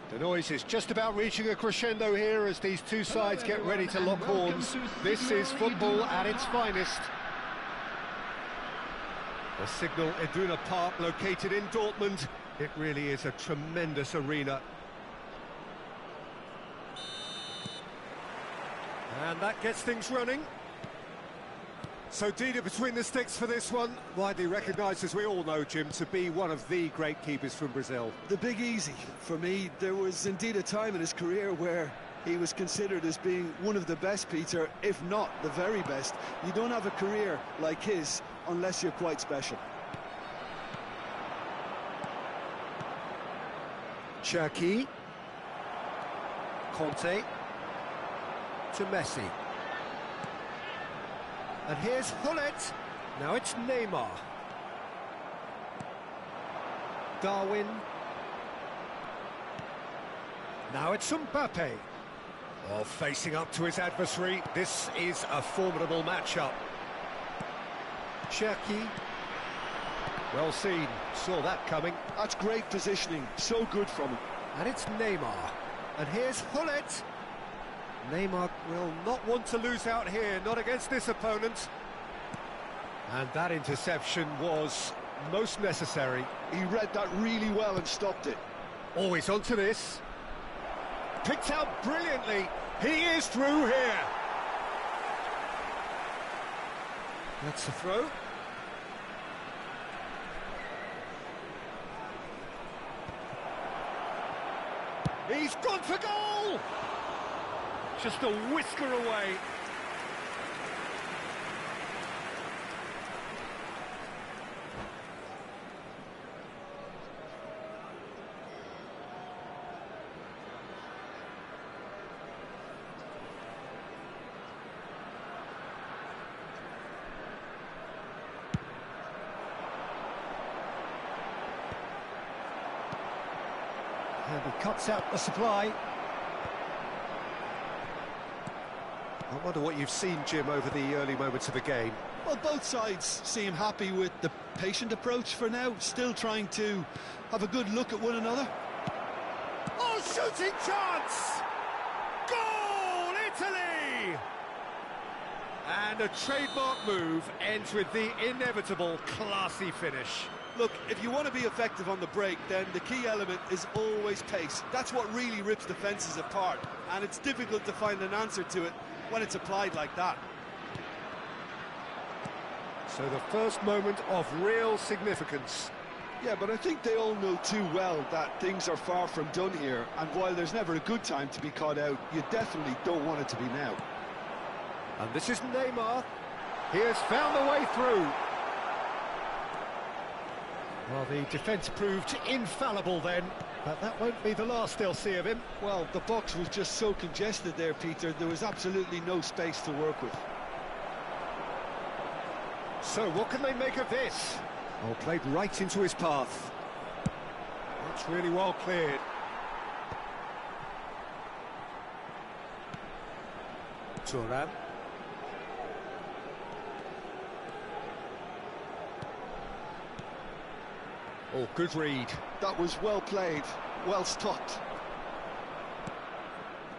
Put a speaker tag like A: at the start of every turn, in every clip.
A: The noise is just about reaching a crescendo here as these two sides get ready to lock horns. This is football at its finest. The Signal Iduna Park, located in Dortmund. It really is a tremendous arena. And that gets things running. So Dida between the sticks for this one, widely recognised, as we all know, Jim, to be one of the great keepers from Brazil.
B: The Big Easy. For me, there was indeed a time in his career where he was considered as being one of the best, Peter, if not the very best. You don't have a career like his unless you're quite special.
A: Cherki. Conte. To Messi. And here's Hullet. Now it's Neymar. Darwin. Now it's Mbappe. Oh, facing up to his adversary. This is a formidable matchup. Cherki. Well seen. Saw that coming.
B: That's great positioning. So good from him.
A: And it's Neymar. And here's Hullet. Neymar will not want to lose out here, not against this opponent. And that interception was most necessary.
B: He read that really well and stopped it.
A: Always onto this. Picked out brilliantly. He is through here. That's a throw. He's gone for goal! Just a whisker away. And he cuts out the supply. I wonder what you've seen, Jim, over the early moments of the game.
B: Well, both sides seem happy with the patient approach for now, still trying to have a good look at one another.
A: Oh, shooting chance! Goal, Italy! And a trademark move ends with the inevitable classy finish.
B: Look, if you want to be effective on the break, then the key element is always pace. That's what really rips defences apart, and it's difficult to find an answer to it when it's applied like that.
A: So the first moment of real significance.
B: Yeah, but I think they all know too well that things are far from done here, and while there's never a good time to be caught out, you definitely don't want it to be now.
A: And this is Neymar. He has found the way through. Well, the defence proved infallible then, but that won't be the last they'll see of him.
B: Well, the box was just so congested there, Peter, there was absolutely no space to work with.
A: So what can they make of this? Oh, played right into his path. That's really well cleared. Thuram. Oh, good read.
B: That was well played, well stopped.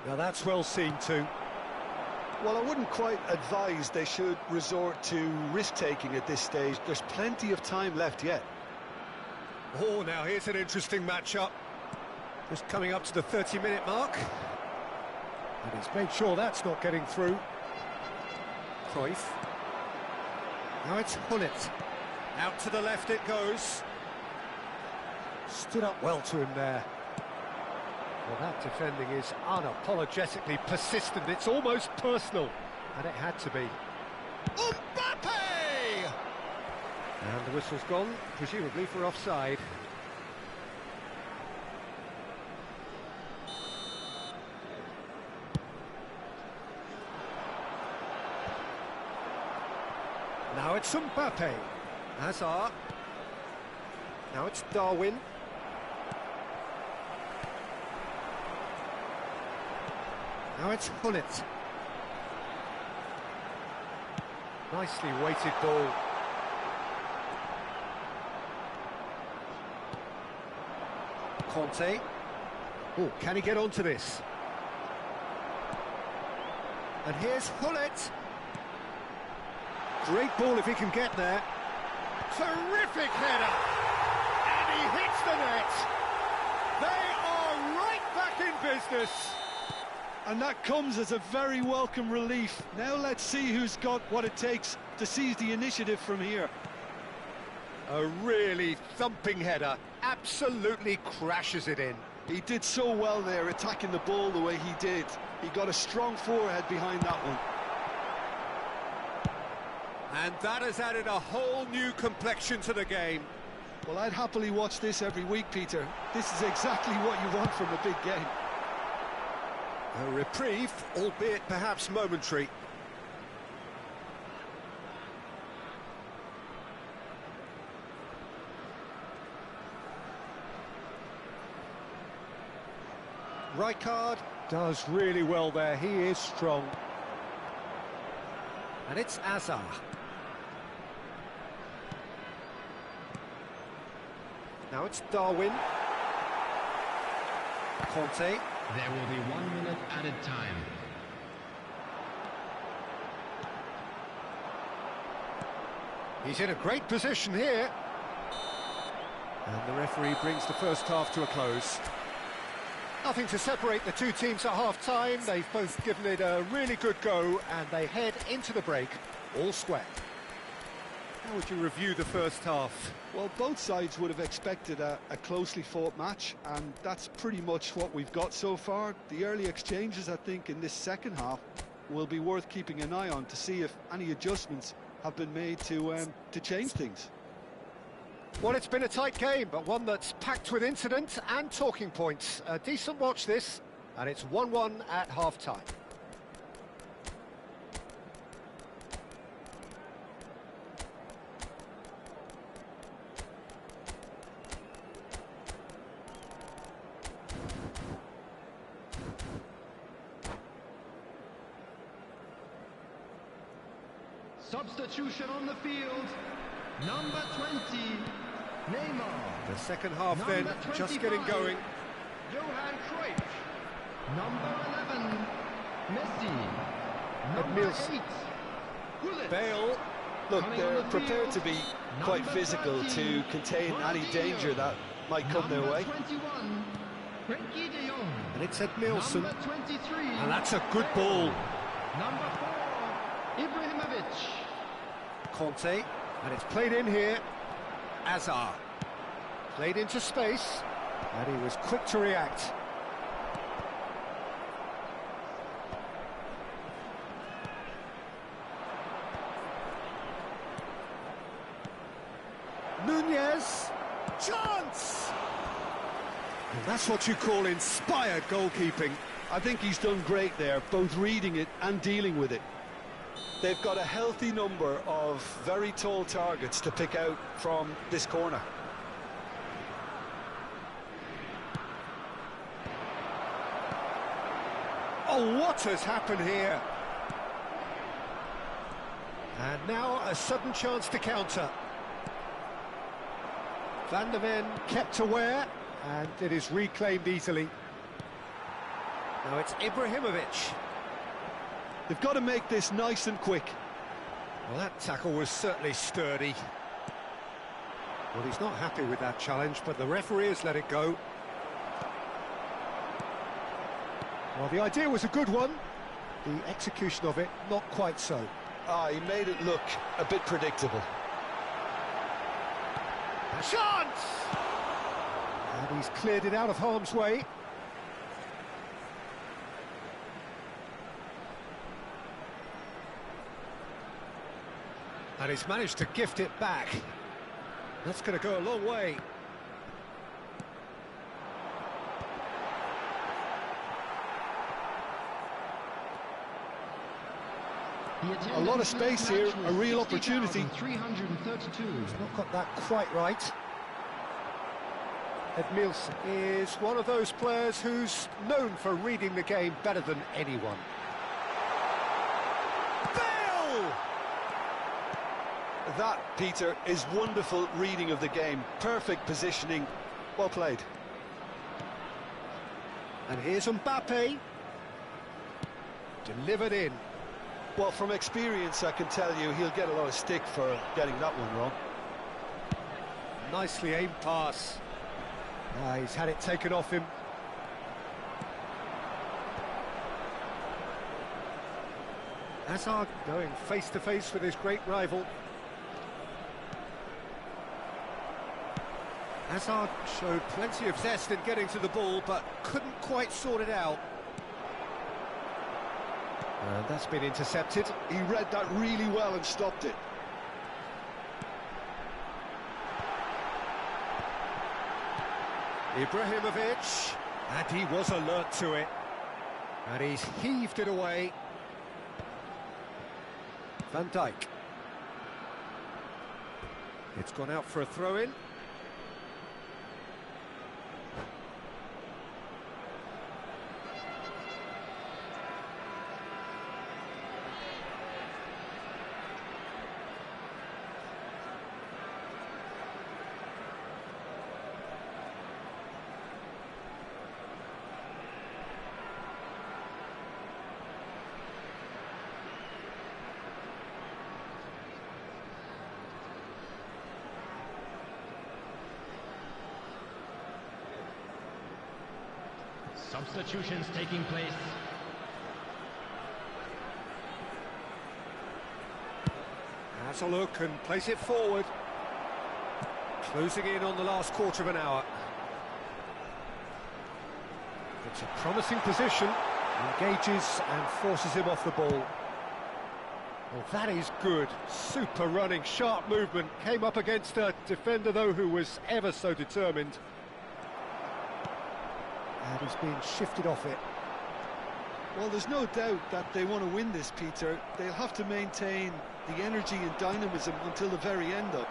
A: Now that's well seen too.
B: Well, I wouldn't quite advise they should resort to risk-taking at this stage. There's plenty of time left yet.
A: Oh, now here's an interesting matchup. Just coming up to the 30-minute mark. And he's made sure that's not getting through. Cruyff. Now it's Hullet. Out to the left it goes. Stood up well to him there. Well, that defending is unapologetically persistent. It's almost personal, and it had to be. Mbappe! And the whistle's gone, presumably for offside. Now it's Mbappe. Hazard. Now it's Darwin. Now it's Gullit. Nicely weighted ball. Conte. Oh, can he get onto this? And here's Gullit. Great ball if he can get there. Terrific header! And he hits the net! They are right back in business!
B: And that comes as a very welcome relief. Now let's see who's got what it takes to seize the initiative from here.
A: A really thumping header, absolutely crashes it in.
B: He did so well there, attacking the ball the way he did. He got a strong forehead behind that one.
A: And that has added a whole new complexion to the game.
B: Well, I'd happily watch this every week, Peter. This is exactly what you want from a big game.
A: A reprieve, albeit perhaps momentary. Rijkaard does really well there, he is strong. And it's Hazard. Now it's Darwin. Conte.
C: There will be 1 minute added time.
A: He's in a great position here. And the referee brings the first half to a close. Nothing to separate the two teams at half-time. They've both given it a really good go, and they head into the break all square. How would you review the first half?
B: Well, both sides would have expected a closely fought match, and that's pretty much what we've got so far. The early exchanges, I think, in this second half will be worth keeping an eye on to see if any adjustments have been made to change things.
A: Well, it's been a tight game, but one that's packed with incident and talking points. A decent watch this, and it's 1-1 at half-time.
C: Substitution on the field, number 20, Neymar.
A: The second half
C: Number
A: then,
C: 25,
A: just getting going.
C: Johan Cruyff. Number 11, Messi. Number
A: Edmilson.
C: 8, Gullit.
A: Bale.
B: Look,
C: Coming
B: they're
C: on the
B: prepared to
C: field,
B: be quite
C: number
B: physical
C: 30,
B: to contain any
C: Ronaldinho.
B: danger that might come their
C: Number
B: way.
C: 21, Frenkie de Jong.
A: And it's Edmilson.
C: Number 23,
A: And that's a good ball.
C: Number 4, Ibrahimovic.
A: Conte. And it's played in here. Hazard. Played into space. And he was quick to react. Nunez. Chance! And that's what you call inspired goalkeeping.
B: I think he's done great there, both reading it and dealing with it. They've got a healthy number of very tall targets to pick out from this corner.
A: Oh, what has happened here? And now a sudden chance to counter. Van der Ven kept aware, and it is reclaimed easily. Now it's Ibrahimovic.
B: They've got to make this nice and quick.
A: Well, that tackle was certainly sturdy. Well, he's not happy with that challenge, but the referee has let it go. Well, the idea was a good one. The execution of it, not quite so.
B: He made it look a bit predictable.
A: A chance! And he's cleared it out of harm's way. And he's managed to gift it back. That's going to go a long way.
B: A lot of space here, a real opportunity.
C: 332.
A: He's not got that quite right. Edmilson is one of those players who's known for reading the game better than anyone. Bale!
B: That, Peter, is wonderful reading of the game. Perfect positioning. Well played.
A: And here's Mbappe. Delivered in.
B: Well, from experience, I can tell you he'll get a lot of stick for getting that one wrong.
A: Nicely aimed pass. He's had it taken off him. Hazard going face-to-face with his great rival. Hazard showed plenty of zest in getting to the ball, but couldn't quite sort it out. And that's been intercepted.
B: He read that really well and stopped it.
A: Ibrahimovic, and he was alert to it. And he's heaved it away. Van Dijk. It's gone out for a throw-in.
C: Substitutions taking place.
A: Has a look and plays it forward. Closing in on the last quarter of an hour. It's a promising position. Engages and forces him off the ball. Well, that is good. Super running, sharp movement. Came up against a defender, though, who was ever so determined. And he's being shifted off it.
B: Well, there's no doubt that they want to win this, Peter. They'll have to maintain the energy and dynamism until the very end, though.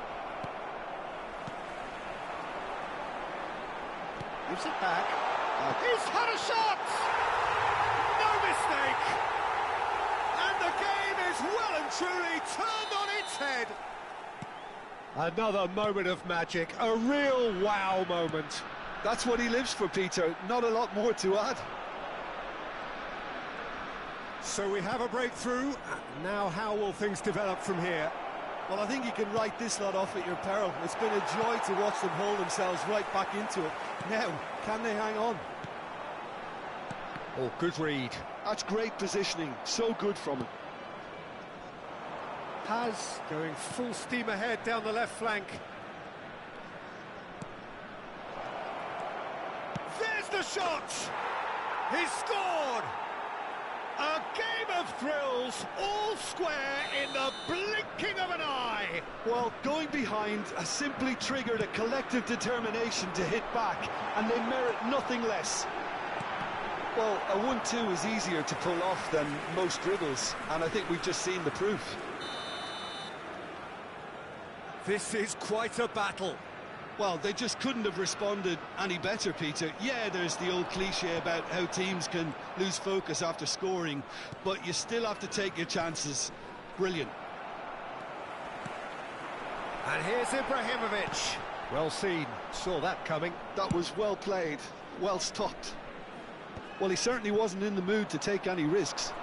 A: Gives it back. He's had a shot! No mistake! And the game is well and truly turned on its head. Another moment of magic, a real wow moment.
B: That's what he lives for, Peter. Not a lot more to add.
A: So we have a breakthrough. Now how will things develop from here?
B: Well, I think you can write this lot off at your peril. It's been a joy to watch them hold themselves right back into it. Now, can they hang on?
A: Oh, good read.
B: That's great positioning. So good from him.
A: Paz going full steam ahead down the left flank. There's the shot! He's scored! A game of thrills, all square in the blinking of an eye.
B: Well, going behind has simply triggered a collective determination to hit back, and they merit nothing less. Well, a 1-2 is easier to pull off than most dribbles, and I think we've just seen the proof.
A: This is quite a battle.
B: Well, they just couldn't have responded any better, Peter. Yeah, there's the old cliche about how teams can lose focus after scoring, but you still have to take your chances. Brilliant.
A: And here's Ibrahimovic. Well seen, saw that coming.
B: That was well played, well stopped. Well, he certainly wasn't in the mood to take any risks.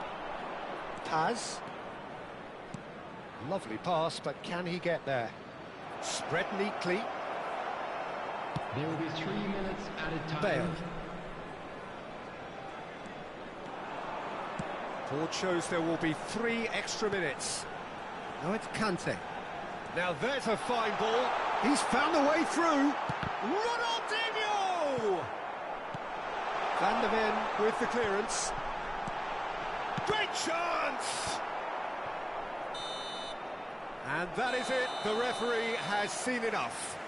A: Paz. Lovely pass, but can he get there? Spread neatly.
C: There will be 3 minutes added time.
A: Bale. Board shows there will be 3 extra minutes. Now it's Kante. Now there's a fine ball. He's found a way through. Ronaldinho! through. Van der Ven with the clearance. Great chance! And that is it. The referee has seen enough.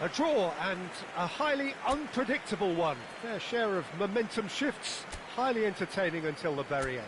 A: A draw, and a highly unpredictable one. Fair share of momentum shifts, highly entertaining until the very end.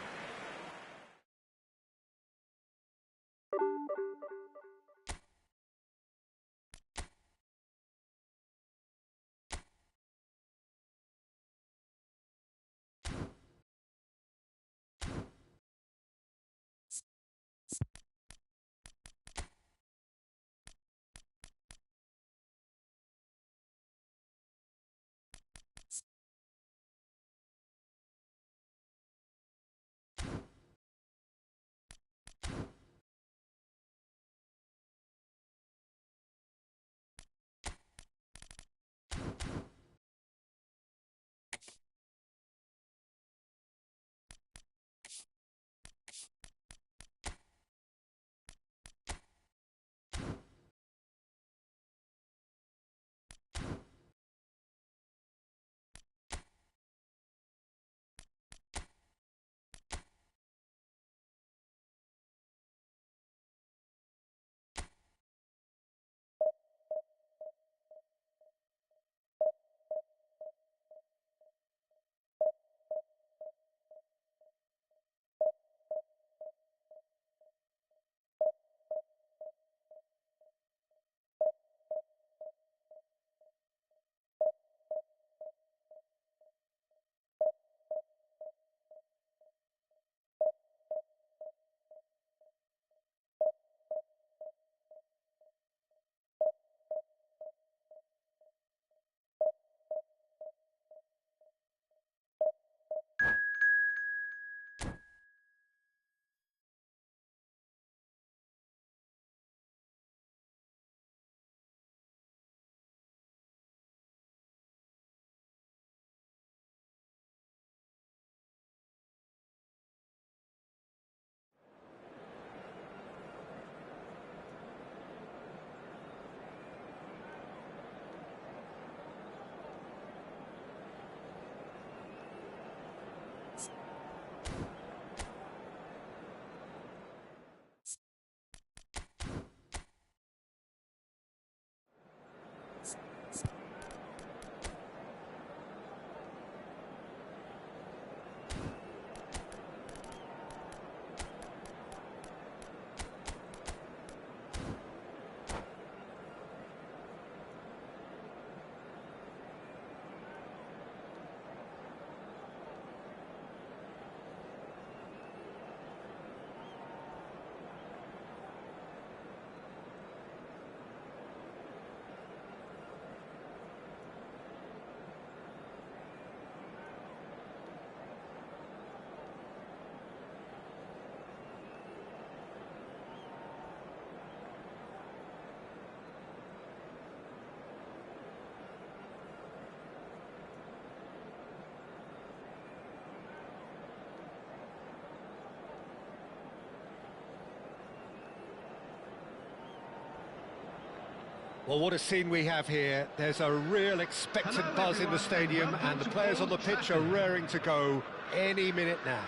A: Well, what a scene we have here. There's a real expectant buzz in the stadium, and the players on the pitch are raring to go any minute now.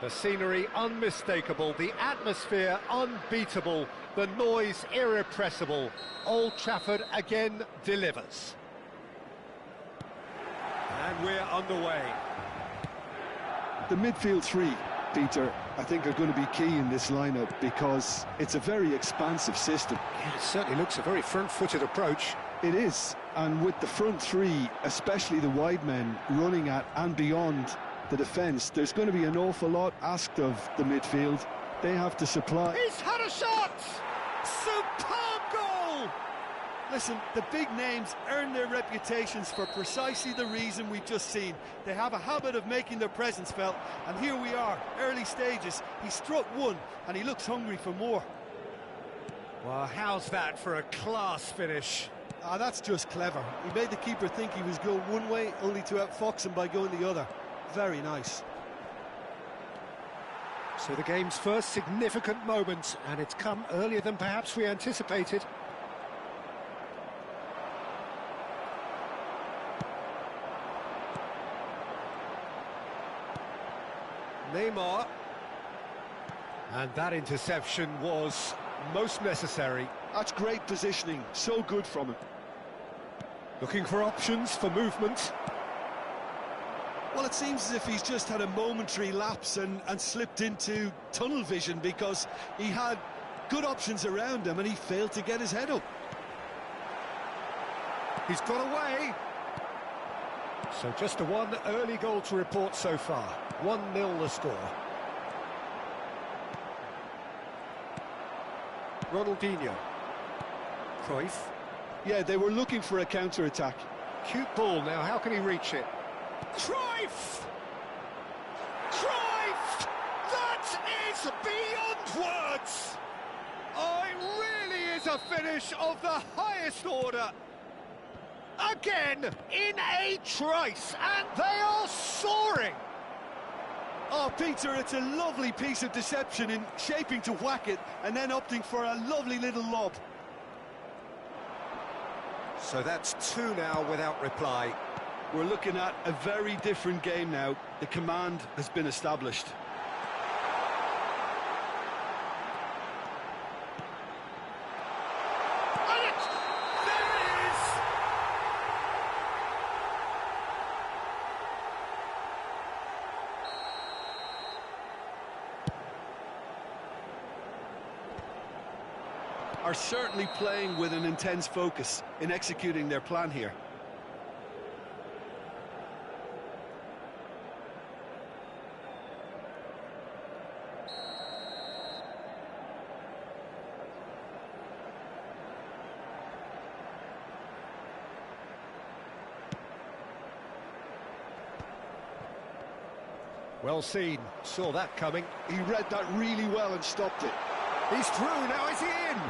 A: The scenery unmistakable, the atmosphere unbeatable, the noise irrepressible. Old Trafford again delivers. And we're underway.
B: The midfield three, Peter, I think are going to be key in this lineup because it's a very expansive system.
A: Yeah, it certainly looks a very front-footed approach.
B: It is, and with the front three, especially the wide men, running at and beyond the defence, there's going to be an awful lot asked of the midfield. They have to supply.
A: He's had a shot! Superb goal!
B: Listen, the big names earn their reputations for precisely the reason we've just seen. They have a habit of making their presence felt, and here we are, early stages. He struck one, and he looks hungry for more.
A: Well, how's that for a class finish?
B: Ah, that's just clever. He made the keeper think he was going one way, only to outfox him by going the other. Very nice.
A: So the game's first significant moment, and it's come earlier than perhaps we anticipated. Neymar. And that interception was most necessary.
B: That's great positioning, so good from him.
A: Looking for options for movement.
B: Well, it seems as if he's just had a momentary lapse and slipped into tunnel vision, because he had good options around him and he failed to get his head up.
A: He's got away. So just a one early goal to report so far. 1-0 the score. Ronaldinho. Cruyff.
B: Yeah, they were looking for a counter-attack.
A: Cute ball now, how can he reach it? Cruyff! Cruyff! That is beyond words! Oh, it really is a finish of the highest order. Again, in a trice, and they are soaring!
B: Oh, Peter, it's a lovely piece of deception in shaping to whack it and then opting for a lovely little lob.
A: So that's two now without reply.
B: We're looking at a very different game now. The command has been established.
A: And there it is!
B: Are certainly playing with an intense focus in executing their plan here.
A: Well seen, saw that coming.
B: He read that really well and stopped it.
A: He's through, now is he in?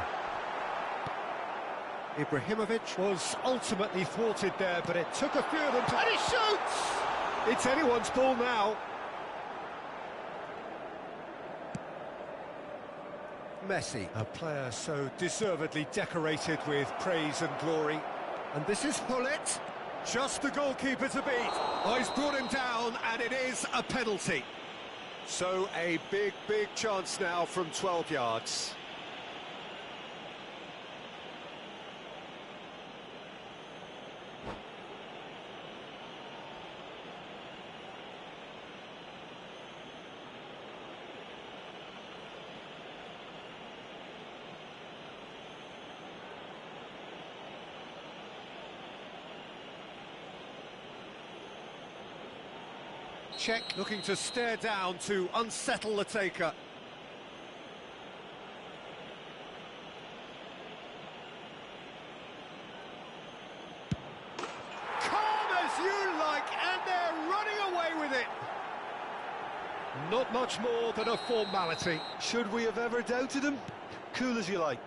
A: Ibrahimovic was ultimately thwarted there, but it took a few of them to... And he shoots! It's anyone's ball now. Messi, a player so deservedly decorated with praise and glory. And this is Gullit, just the goalkeeper to beat. Oh, he's brought him down, and it is a penalty. So a big chance now from 12 yards. Czech looking to stare down to unsettle the taker. Calm as you like, and they're running away with it. Not much more than a formality.
B: Should we have ever doubted him? Cool as you like.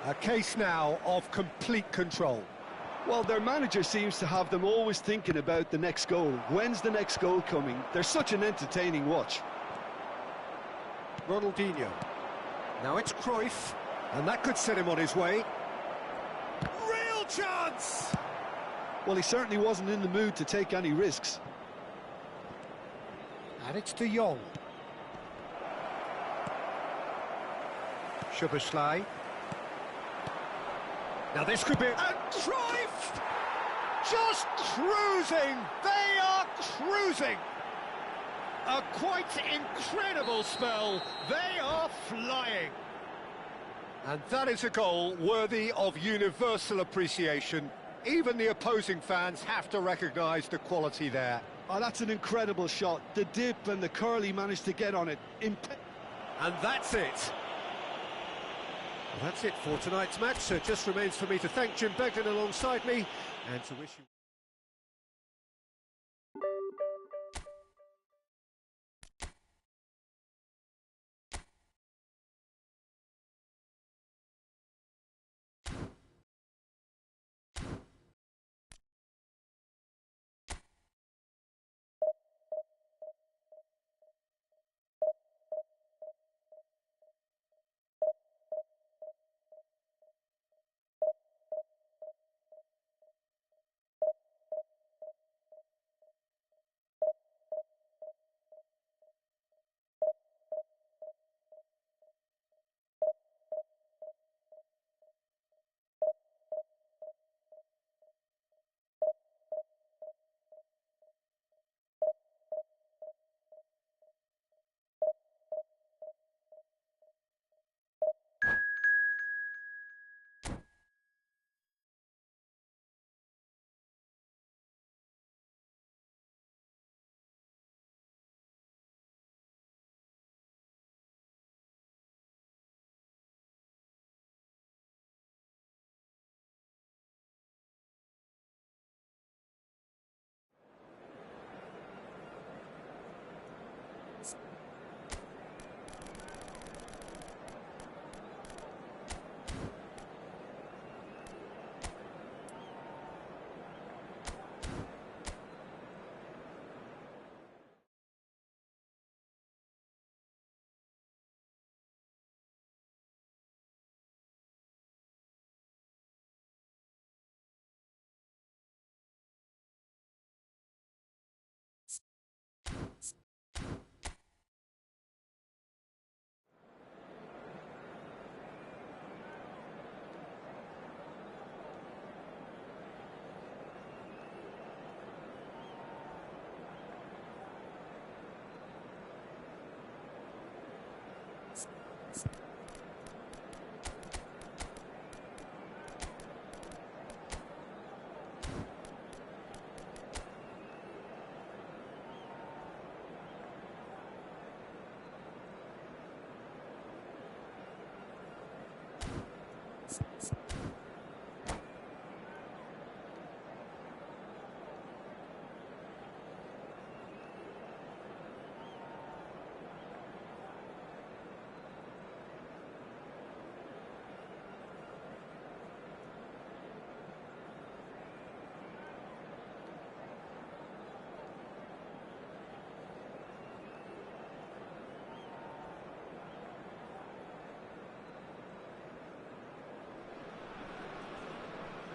A: A case now of complete control.
B: Well, their manager seems to have them always thinking about the next goal. When's the next goal coming? They're such an entertaining watch.
A: Ronaldinho. Now it's Cruyff, and that could set him on his way. Real chance!
B: Well, he certainly wasn't in the mood to take any risks.
A: And it's De Jong. Szoboszlai. Now this could be... And Cruyff! Just cruising! They are cruising! A quite incredible spell. They are flying. And that is a goal worthy of universal appreciation. Even the opposing fans have to recognise the quality there.
B: Oh, that's an incredible shot. The dip and the curl he managed to get on it.
A: And that's it. Well, that's it for tonight's match, so it just remains for me to thank Jim Beglin alongside me and to wish you...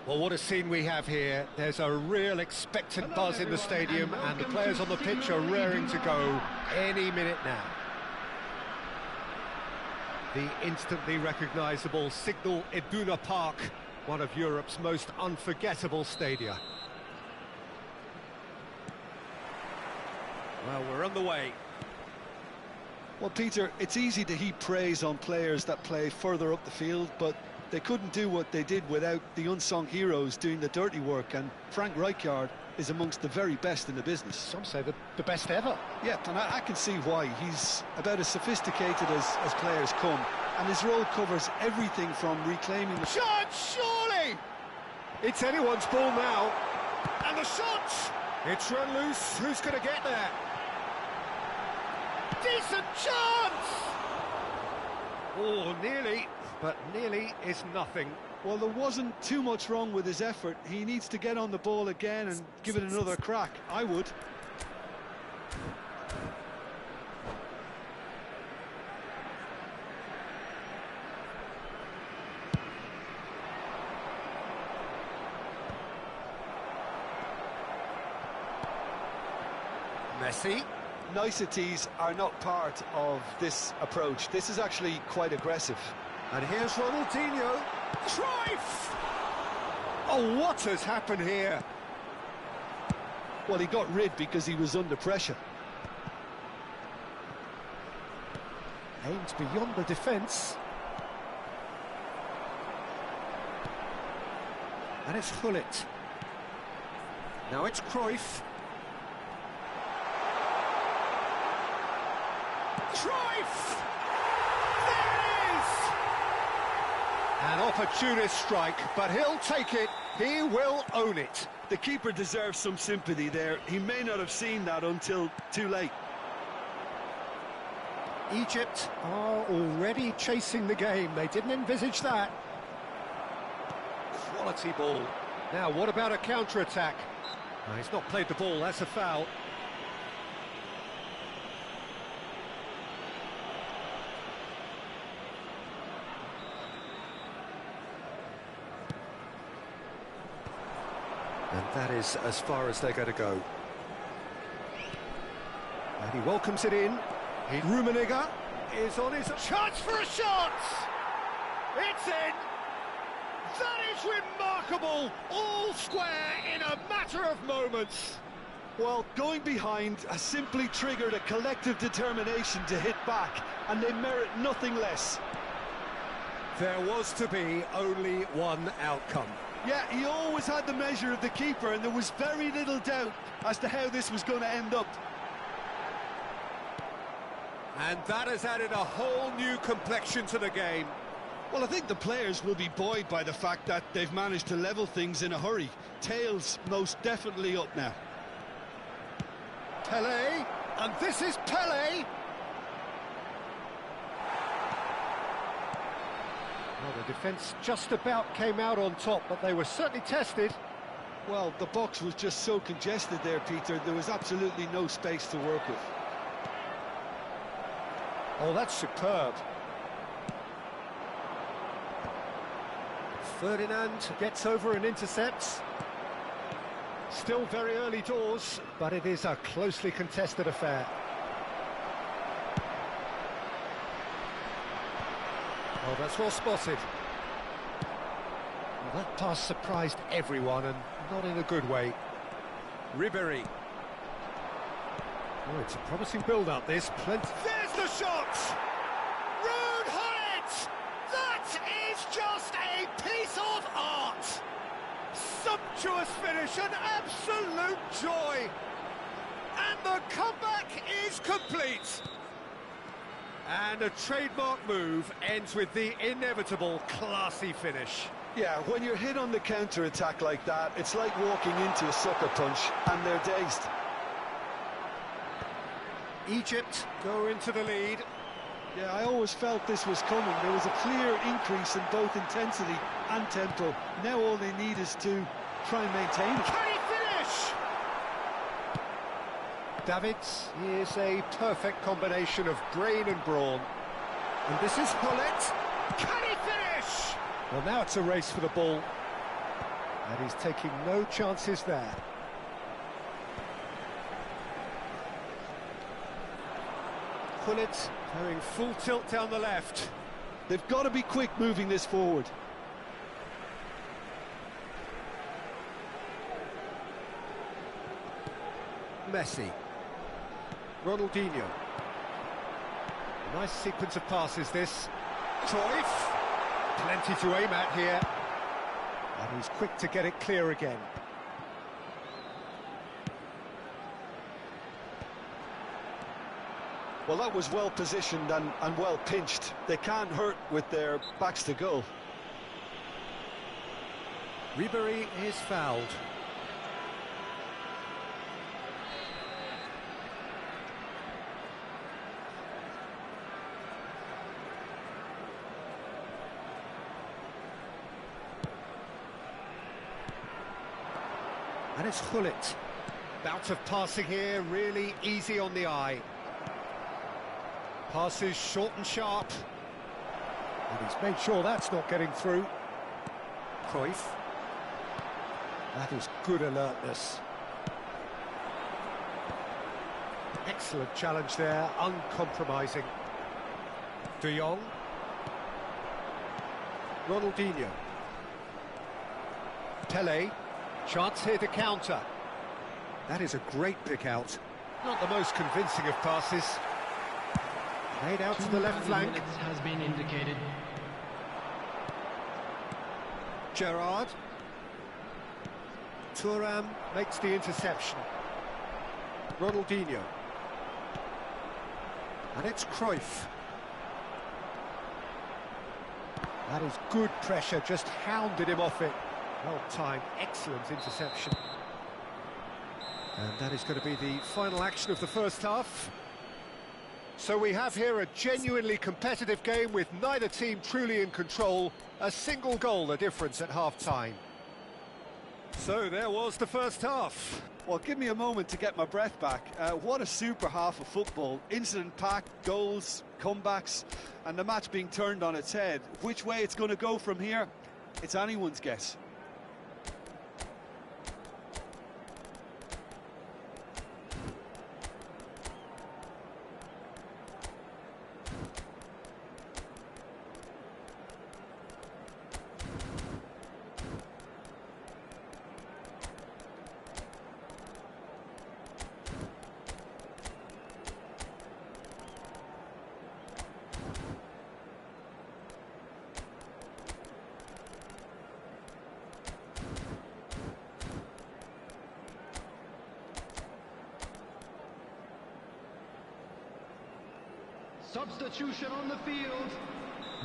A: Well, what a scene we have here. There's a real expectant buzz in the stadium, and the players on the pitch are raring to go any minute now. The instantly recognisable Signal Iduna Park, one of Europe's most unforgettable stadia. Well, we're on the way.
B: Well, Peter, it's easy to heap praise on players that play further up the field, but they couldn't do what they did without the unsung heroes doing the dirty work, and Frank Rijkaard is amongst the very best in the business.
A: Some say the best ever.
B: Yeah, and I can see why. He's about as sophisticated as players come, and his role covers everything from reclaiming the...
A: Shot, surely! It's anyone's ball now. And the shot! It's run loose. Who's going to get there? Decent chance! Oh, nearly, but nearly is nothing.
B: Well, there wasn't too much wrong with his effort. He needs to get on the ball again and give it another crack. I would.
A: Messi.
B: Niceties are not part of this approach. This is actually quite aggressive.
A: And here's Ronaldinho. Cruyff! Oh, what has happened here?
B: Well, he got rid because he was under pressure.
A: Aimed beyond the defence. And it's Gullit. Now it's Cruyff. Cruyff! There it is! An opportunist strike, but he'll take it. He will own it.
B: The keeper deserves some sympathy there. He may not have seen that until too late.
A: Egypt are already chasing the game. They didn't envisage that. Quality ball. Now, what about a counter-attack? No, he's not played the ball, that's a foul. And that is as far as they're going to go. And he welcomes it in. Rummenigge is on his... Chance for a shot! It's in! That is remarkable! All square in a matter of moments.
B: Well, going behind has simply triggered a collective determination to hit back, and they merit nothing less.
A: There was to be only one outcome.
B: Yeah, he always had the measure of the keeper, and there was very little doubt as to how this was going to end up.
A: And that has added a whole new complexion to the game.
B: Well, I think the players will be buoyed by the fact that they've managed to level things in a hurry. Tails most definitely up now.
A: Pelé, and this is Pelé. Well, the defence just about came out on top, but they were certainly tested.
B: Well, the box was just so congested there, Peter. There was absolutely no space to work with.
A: Oh, that's superb. Ferdinand gets over and intercepts. Still very early doors, but it is a closely contested affair. Oh, that's well spotted. Well, that pass surprised everyone, and not in a good way. Ribéry. Oh, it's a promising build-up, this. Plenty. There's the shot! Ruud Gullit! That is just a piece of art! Sumptuous finish, an absolute joy! And the comeback is complete! And a trademark move ends with the inevitable classy finish.
B: Yeah, when you're hit on the counter-attack like that, it's like walking into a sucker punch, and they're dazed.
A: Egypt go into the lead.
B: Yeah, I always felt this was coming. There was a clear increase in both intensity and tempo. Now all they need is to try and maintain it.
A: Can he finish? Davids is a perfect combination of brain and brawn. And this is Gullit. Can he finish? Well, now it's a race for the ball. And he's taking no chances there. Gullit going full tilt down the left.
B: They've got to be quick moving this forward.
A: Messi. Ronaldinho. Nice sequence of passes this. Cruyff. Plenty to aim at here. And he's quick to get it clear again.
B: Well, that was well positioned and well pinched. They can't hurt with their backs to goal.
A: Ribéry is fouled. And it's Gullit. Bout of passing here, really easy on the eye. Passes short and sharp. And he's made sure that's not getting through. Cruyff. That is good alertness. Excellent challenge there, uncompromising. De Jong. Ronaldinho. Pele. Chance here to counter. That is a great pick out. Not the most convincing of passes. Made out to the left flank.
C: Has been indicated.
A: Gerrard. Thuram makes the interception. Ronaldinho. And it's Cruyff. That is good pressure, just hounded him off it. Well timed, excellent interception. And that is going to be the final action of the first half. So we have here a genuinely competitive game with neither team truly in control. A single goal the difference at half-time. So there was the first half.
B: Well, give me a moment to get my breath back. What a super half of football. Incident-packed, goals, comebacks, and the match being turned on its head. Which way it's going to go from here, it's anyone's guess.
C: Substitution on the field.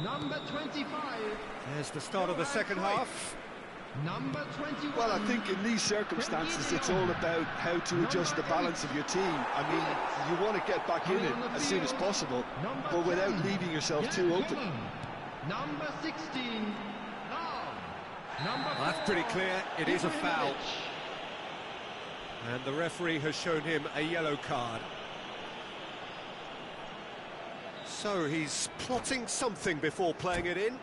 C: Number 25.
A: There's the start of the second half.
C: Number 21.
B: Well, I think in these circumstances, it's all about how to adjust the balance of your team. I mean, you want to get back in it as soon as possible, but without leaving yourself too open.
C: Number 16. Number
A: Well, that's pretty clear. It is a foul. And the referee has shown him a yellow card. So he's plotting something before playing it in.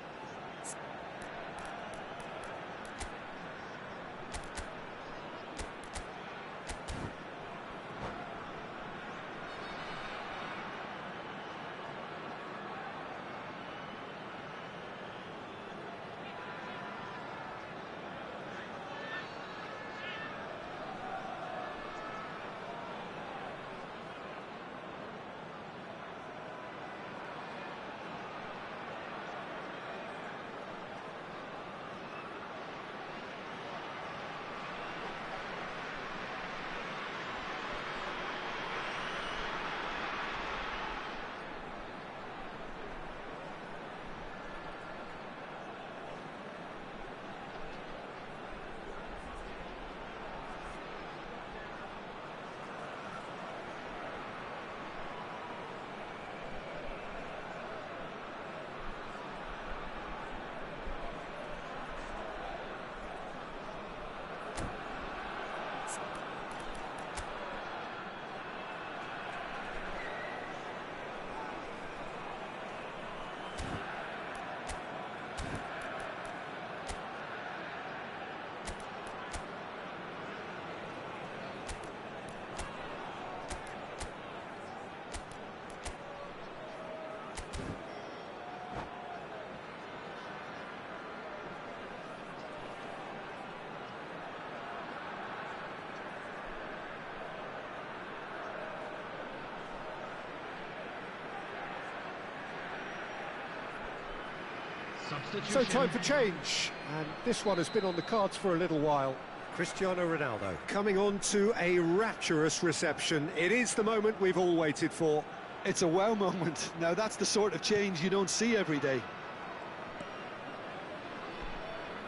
A: So time for change, and this one has been on the cards for a little while. Cristiano Ronaldo coming on to a rapturous reception. It is the moment we've all waited for.
B: It's a wow moment. Now that's the sort of change you don't see every day.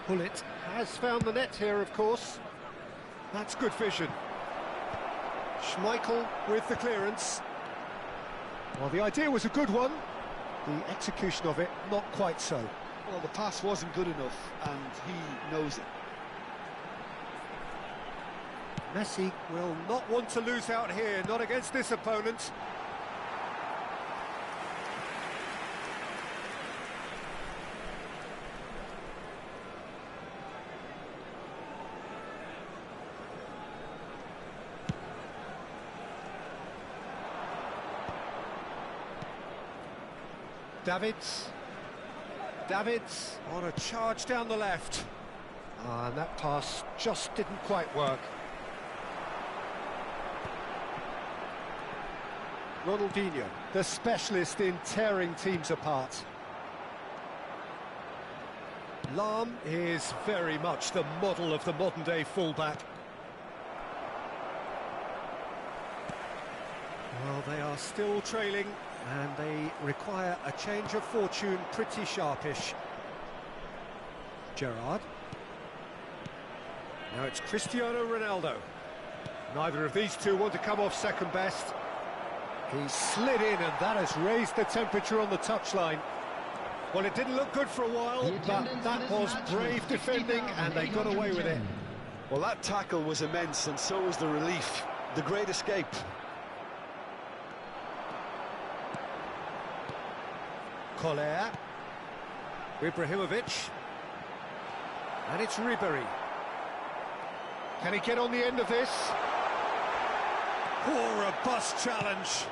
A: Gullit has found the net here, of course. That's good vision. Schmeichel with the clearance. Well, the idea was a good one. The execution of it, not quite so.
B: Well, the pass wasn't good enough, and he knows it.
A: Messi will not want to lose out here, not against this opponent. Davids on a charge down the left. And that pass just didn't quite work. Ronaldinho, the specialist in tearing teams apart. Lahm is very much the model of the modern-day fullback. Well, they are still trailing, and they require a change of fortune pretty sharpish. Gerrard. Now it's Cristiano Ronaldo. Neither of these two want to come off second best. He slid in, and that has raised the temperature on the touchline. Well, it didn't look good for a while, but that was brave defending, and they got away with it.
B: Well, that tackle was immense, and so was the relief. The great escape.
A: Koller. Ibrahimovic. And it's Ribéry. Can he get on the end of this? Oh, robust challenge.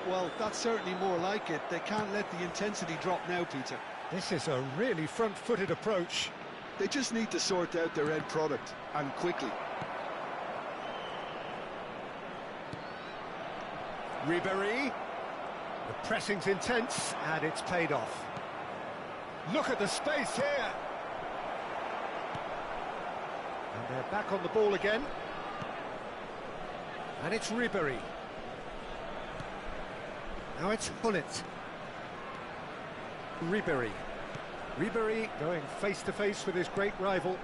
B: Well, that's certainly more like it. They can't let the intensity drop now, Peter.
A: This is a really front-footed approach.
B: They just need to sort out their end product, and quickly.
A: Ribéry. The pressing's intense, and it's paid off. Look at the space here. And they're back on the ball again. And it's Ribéry. Now it's Gullit. Ribéry. Ribéry going face-to-face with his great rival.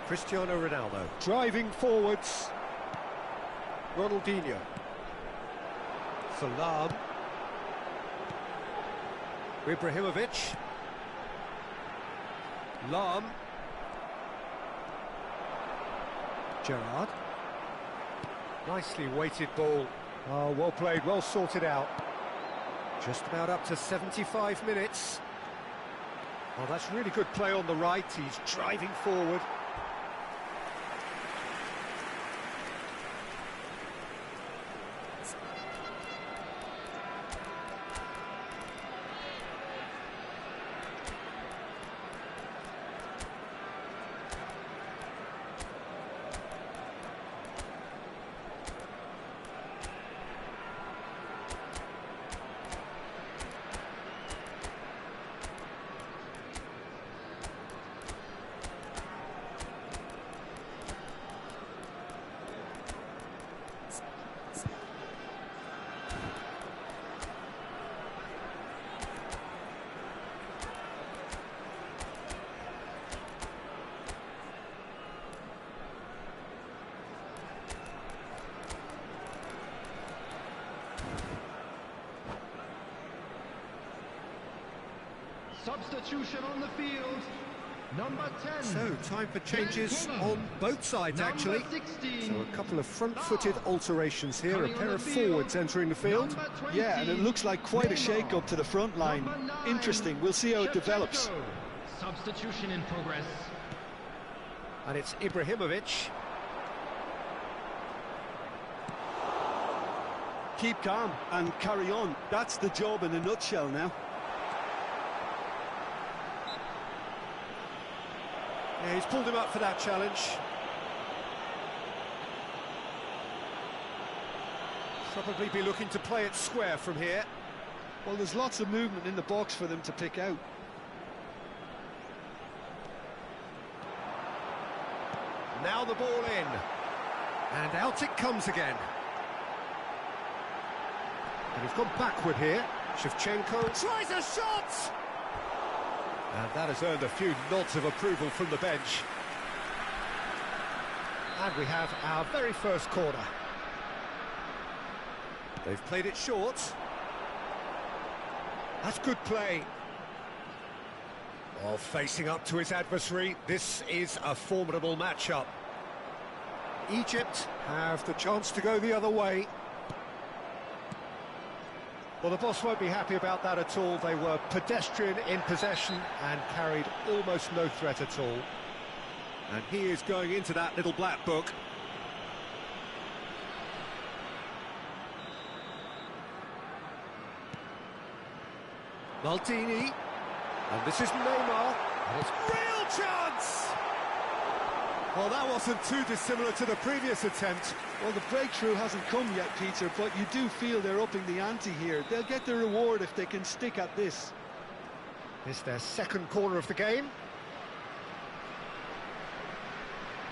A: Cristiano Ronaldo driving forwards. Ronaldinho. Salam. Ibrahimovic. Lahm. Gerrard. Nicely weighted ball. Oh, well played, well sorted out. Just about up to 75 minutes. Well, that's really good play on the right. He's driving forward.
C: Substitution on the field. Number 10.
A: So, time for changes on both sides, actually. So, a couple of front-footed alterations here, a pair of forwards entering the field.
B: Yeah, and it looks like quite a shake-up to the front line. Interesting, we'll see how it develops.
C: Substitution in progress.
A: And it's Ibrahimovic.
B: Keep calm and carry on. That's the job in a nutshell now.
A: Yeah, he's pulled him up for that challenge. Probably be looking to play it square from here.
B: Well, there's lots of movement in the box for them to pick out.
A: Now the ball in. And out it comes again. And he's gone backward here. Shevchenko tries a shot! And that has earned a few nods of approval from the bench. And we have our very first corner. They've played it short. That's good play. While facing up to his adversary, this is a formidable matchup. Egypt have the chance to go the other way. Well, the boss won't be happy about that at all. They were pedestrian in possession and carried almost no threat at all. And he is going into that little black book. Maldini, and this is Neymar, and it's real chance! Well, that wasn't too dissimilar to the previous attempt.
B: Well, the breakthrough hasn't come yet, Peter, but you do feel they're upping the ante here. They'll get the reward if they can stick at this.
A: It's their second corner of the game.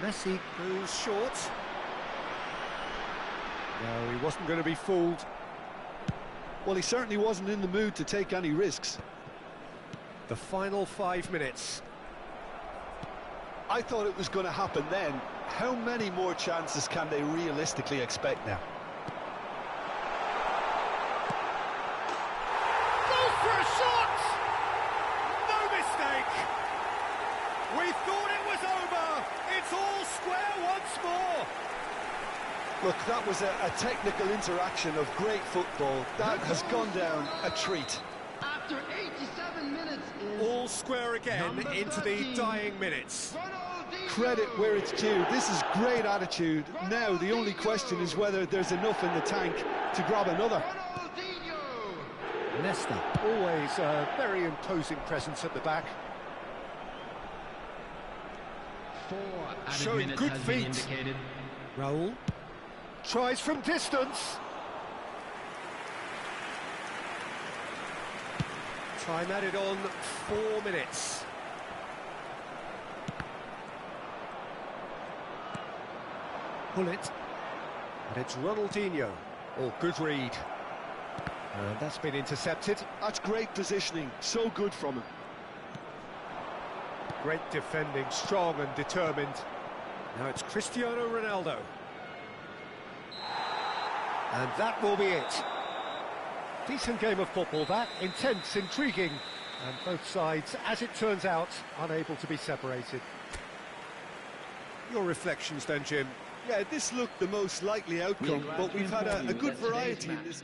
A: Messi goes short. No, he wasn't going to be fooled.
B: Well, he certainly wasn't in the mood to take any risks.
A: The final 5 minutes.
B: I thought it was going to happen then. How many more chances can they realistically expect now?
A: Goes for a shot! No mistake! We thought it was over! It's all square once more!
B: Look, that was a technical interaction of great football. That has gone down a treat.
C: After 87 minutes is
A: All square again
C: Number
A: into the
C: 13.
A: dying minutes.
C: Ronaldinho.
B: Credit where it's due. This is great attitude. Now the only question is whether there's enough in the tank to grab another.
C: Ronaldinho.
A: Nesta, always a very imposing presence at the back.
C: 4 added
A: Showing
C: minutes
A: good
C: has been
A: feet.
C: indicated.
A: Raul tries from distance. Time added on 4 minutes. Pull it. And it's Ronaldinho. Oh, good read. And that's been intercepted.
B: That's great positioning. So good from him.
A: Great defending, strong and determined. Now it's Cristiano Ronaldo. And that will be it. Decent game of football, that. Intense, intriguing. And both sides, as it turns out, unable to be separated. Your reflections then, Jim?
B: Yeah, this looked the most likely outcome, but we've had a good variety in this.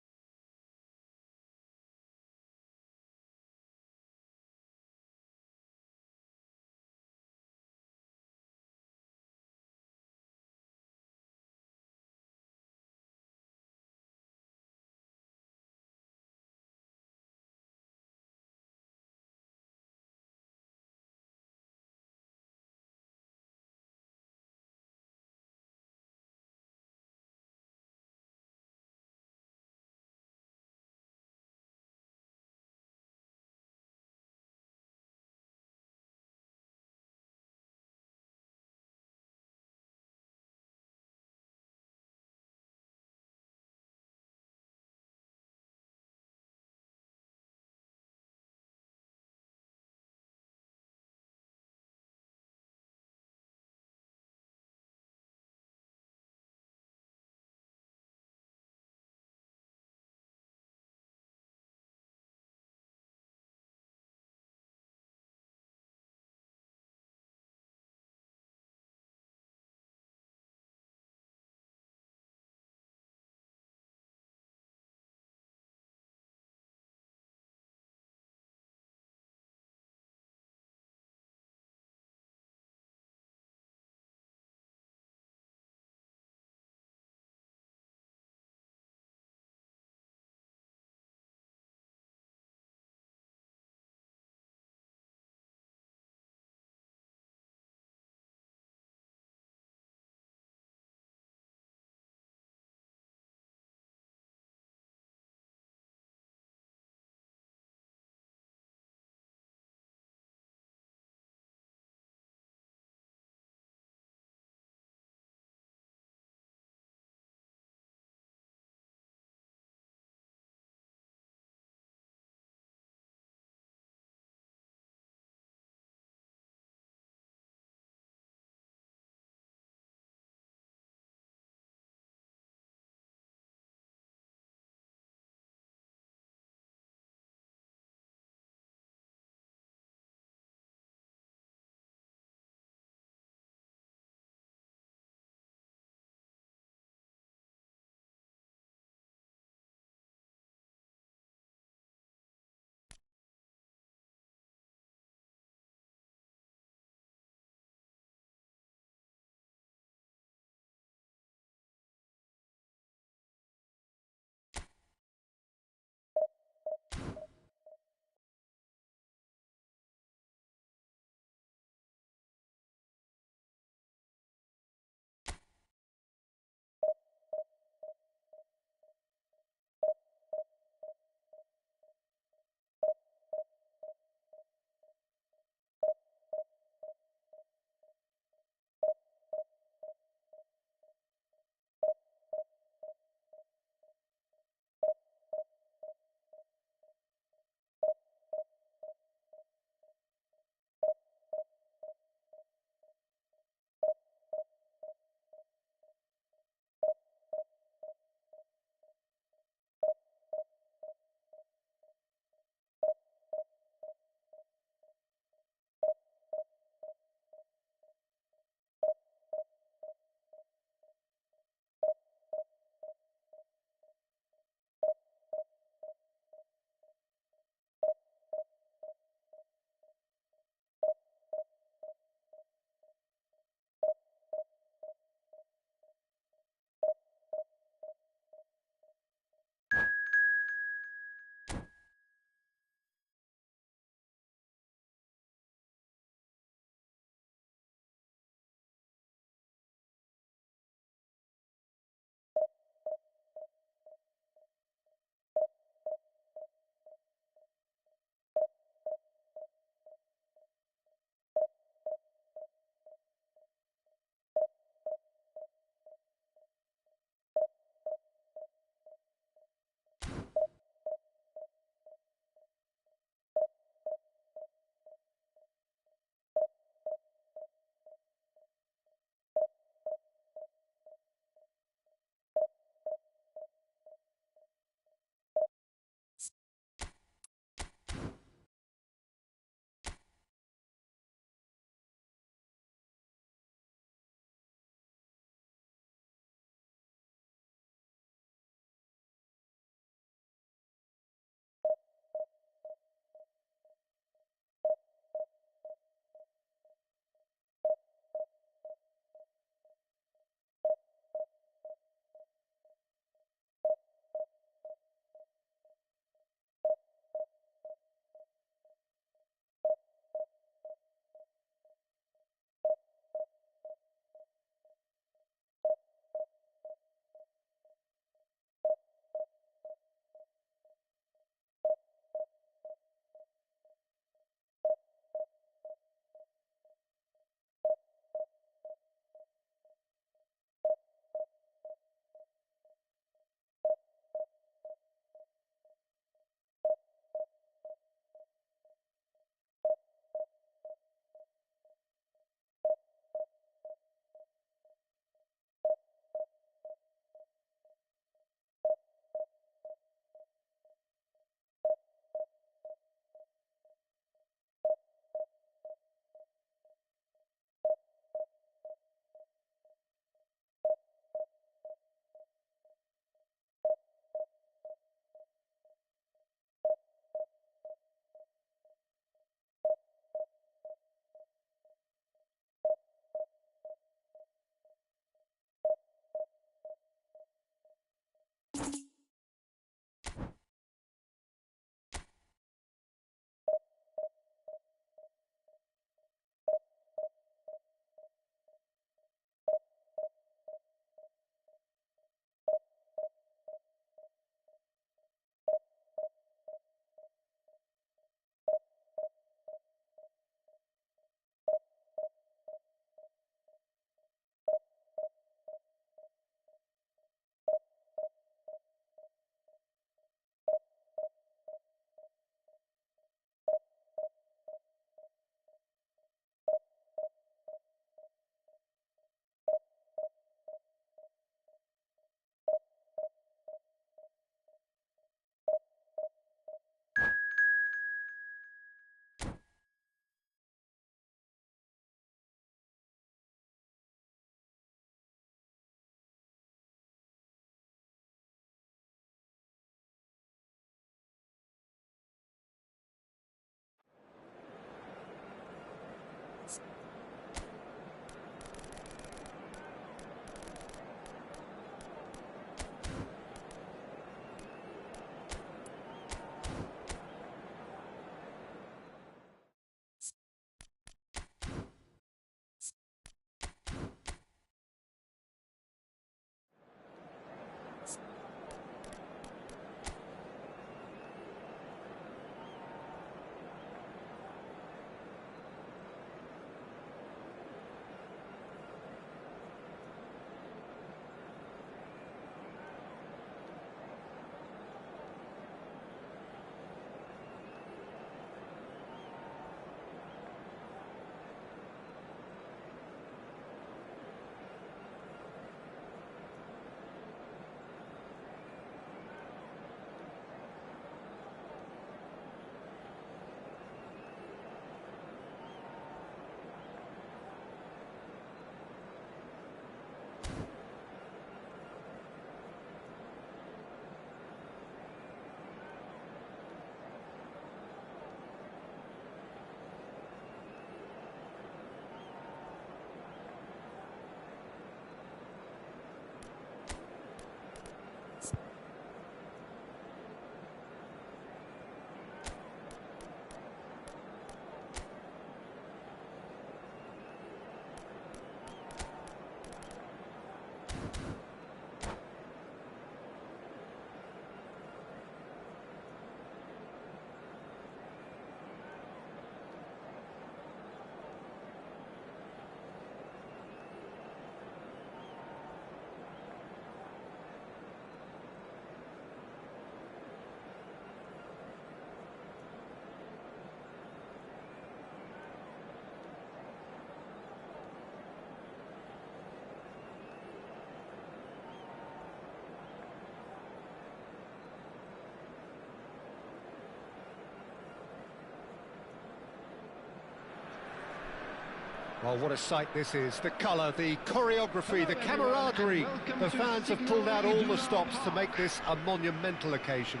A: Well, what a sight this is. The colour, the choreography, the camaraderie. The fans have pulled out all the stops to make this a monumental occasion.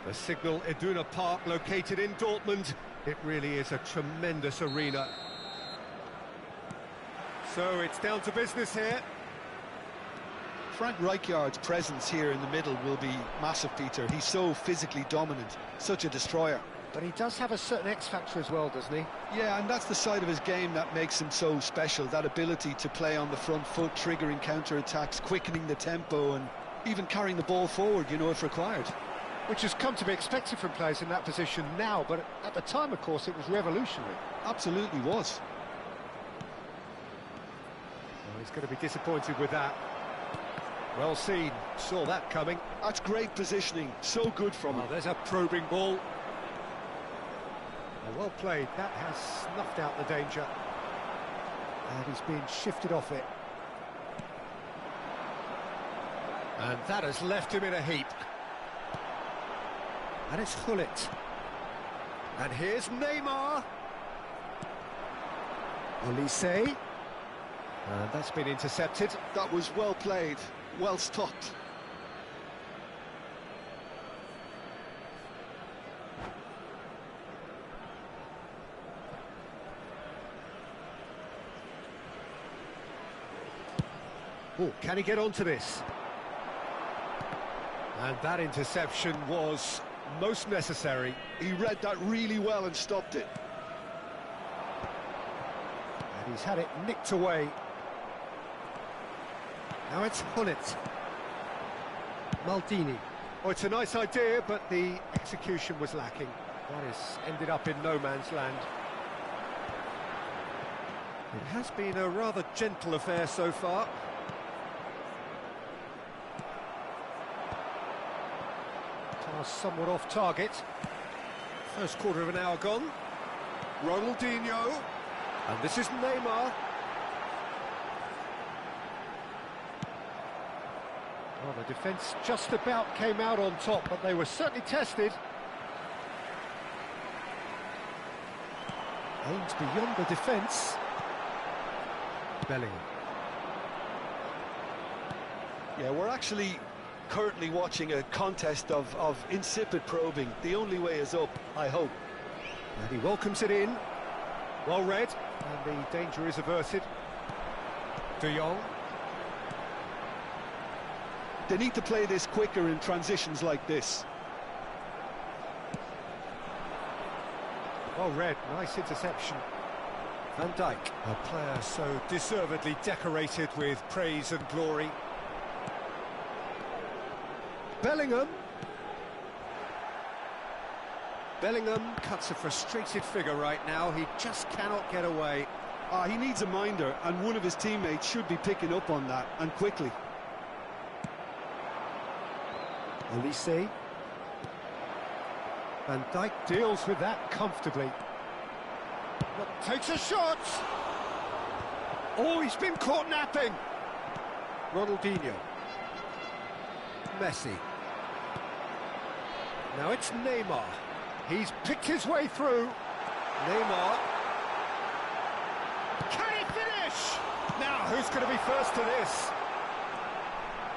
A: The Signal Iduna Park, located in Dortmund. It really is a tremendous arena. So it's down to business here.
B: Frank Rijkaard's presence here in the middle will be massive, Peter. He's so physically dominant, such a destroyer.
A: But he does have a certain X-factor as well, doesn't he?
B: Yeah, and that's the side of his game that makes him so special, that ability to play on the front foot, triggering counter-attacks, quickening the tempo, and even carrying the ball forward, you know, if required.
A: Which has come to be expected from players in that position now, but at the time, of course, it was revolutionary.
B: Absolutely was.
A: Well, he's going to be disappointed with that. Well seen, saw that coming.
B: That's great positioning, so good from him.
A: There's a probing ball. Well played, that has snuffed out the danger. And he's being shifted off it. And that has left him in a heap. And it's Gullit. And here's Neymar. Olise. And that's been intercepted.
B: That was well played, well stopped.
A: Oh, can he get onto this? And that interception was most necessary.
B: He read that really well and stopped it.
A: And he's had it nicked away. Now it's Gullit. Maldini. Oh, it's a nice idea, but the execution was lacking. That has ended up in no man's land. It has been a rather gentle affair so far. Somewhat off target. First quarter of an hour gone. Ronaldinho. And this is Neymar. Well, the defence just about came out on top, but they were certainly tested. Aims beyond the defence. Bellingham.
B: Yeah, we're actually currently watching a contest of insipid probing. The only way is up, I hope.
A: And he welcomes it in. Well read, and the danger is averted. De Jong.
B: They need to play this quicker in transitions like this.
A: Well read, nice interception. Van Dijk, a player so deservedly decorated with praise and glory. Bellingham. Bellingham cuts a frustrated figure right now. He just cannot get away.
B: He needs a minder, and one of his teammates should be picking up on that, and quickly.
A: Olise. Van Dijk deals with that comfortably. But takes a shot! Oh, he's been caught napping! Ronaldinho. Messi. Now it's Neymar. He's picked his way through. Neymar. Can he finish? Now, who's going to be first to this?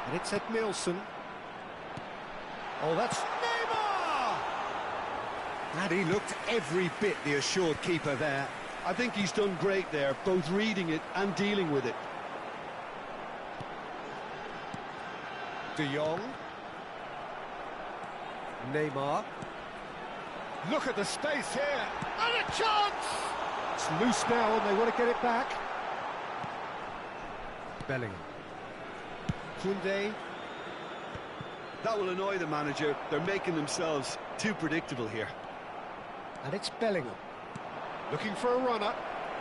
A: And it's Edmilson. Oh, that's Neymar! And he looked every bit the assured keeper there.
B: I think he's done great there, both reading it and dealing with it.
A: De Jong. Neymar. Look at the space here. And a chance! It's loose now and they want to get it back. Bellingham. Koundé.
B: That will annoy the manager. They're making themselves too predictable here.
A: And it's Bellingham. Looking for a runner.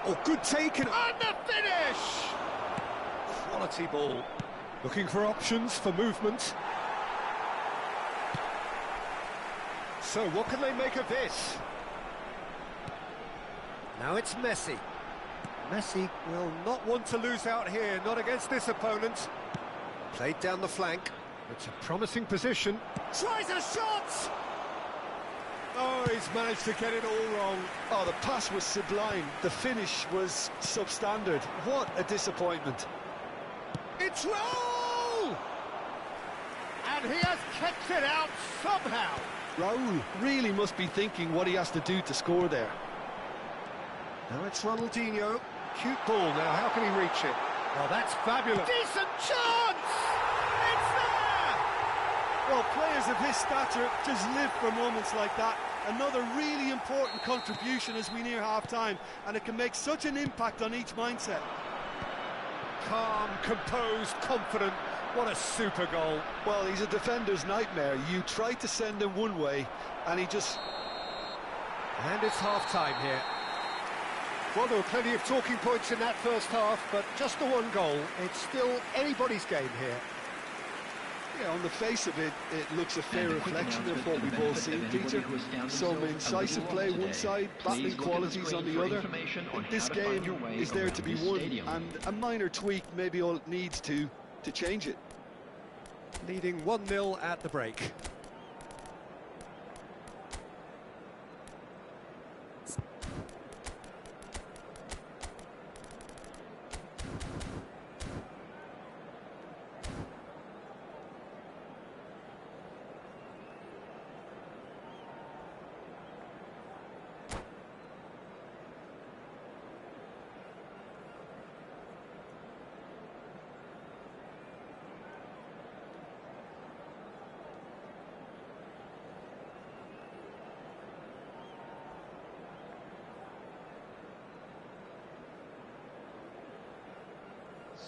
A: Oh, good taken. And the finish! Quality ball. Looking for options for movement. So what can they make of this? Now it's Messi. Messi will not want to lose out here, not against this opponent. Played down the flank. It's a promising position. Tries a shot! Oh, he's managed to get it all wrong.
B: Oh, the pass was sublime. The finish was substandard. What a disappointment.
A: It's Raul! And he has kept it out somehow.
B: Raul really must be thinking what he has to do to score there.
A: Now it's Ronaldinho. Cute ball now, how can he reach it? Oh, that's fabulous. Decent chance! It's there!
B: Well, players of his stature just live for moments like that. Another really important contribution as we near half-time, and it can make such an impact on each mindset.
A: Calm, composed, confident. What a super goal.
B: Well, he's a defender's nightmare. You try to send him one way, and he just...
A: And it's half-time here. Well, there were plenty of talking points in that first half, but just the one goal. It's still anybody's game here.
B: Yeah, on the face of it, it looks a fair reflection of what we've all seen, Peter. Some incisive play one side, battling qualities on the other. This game is there to be won, and a minor tweak maybe all it needs to change it.
A: Leading 1-0 at the break.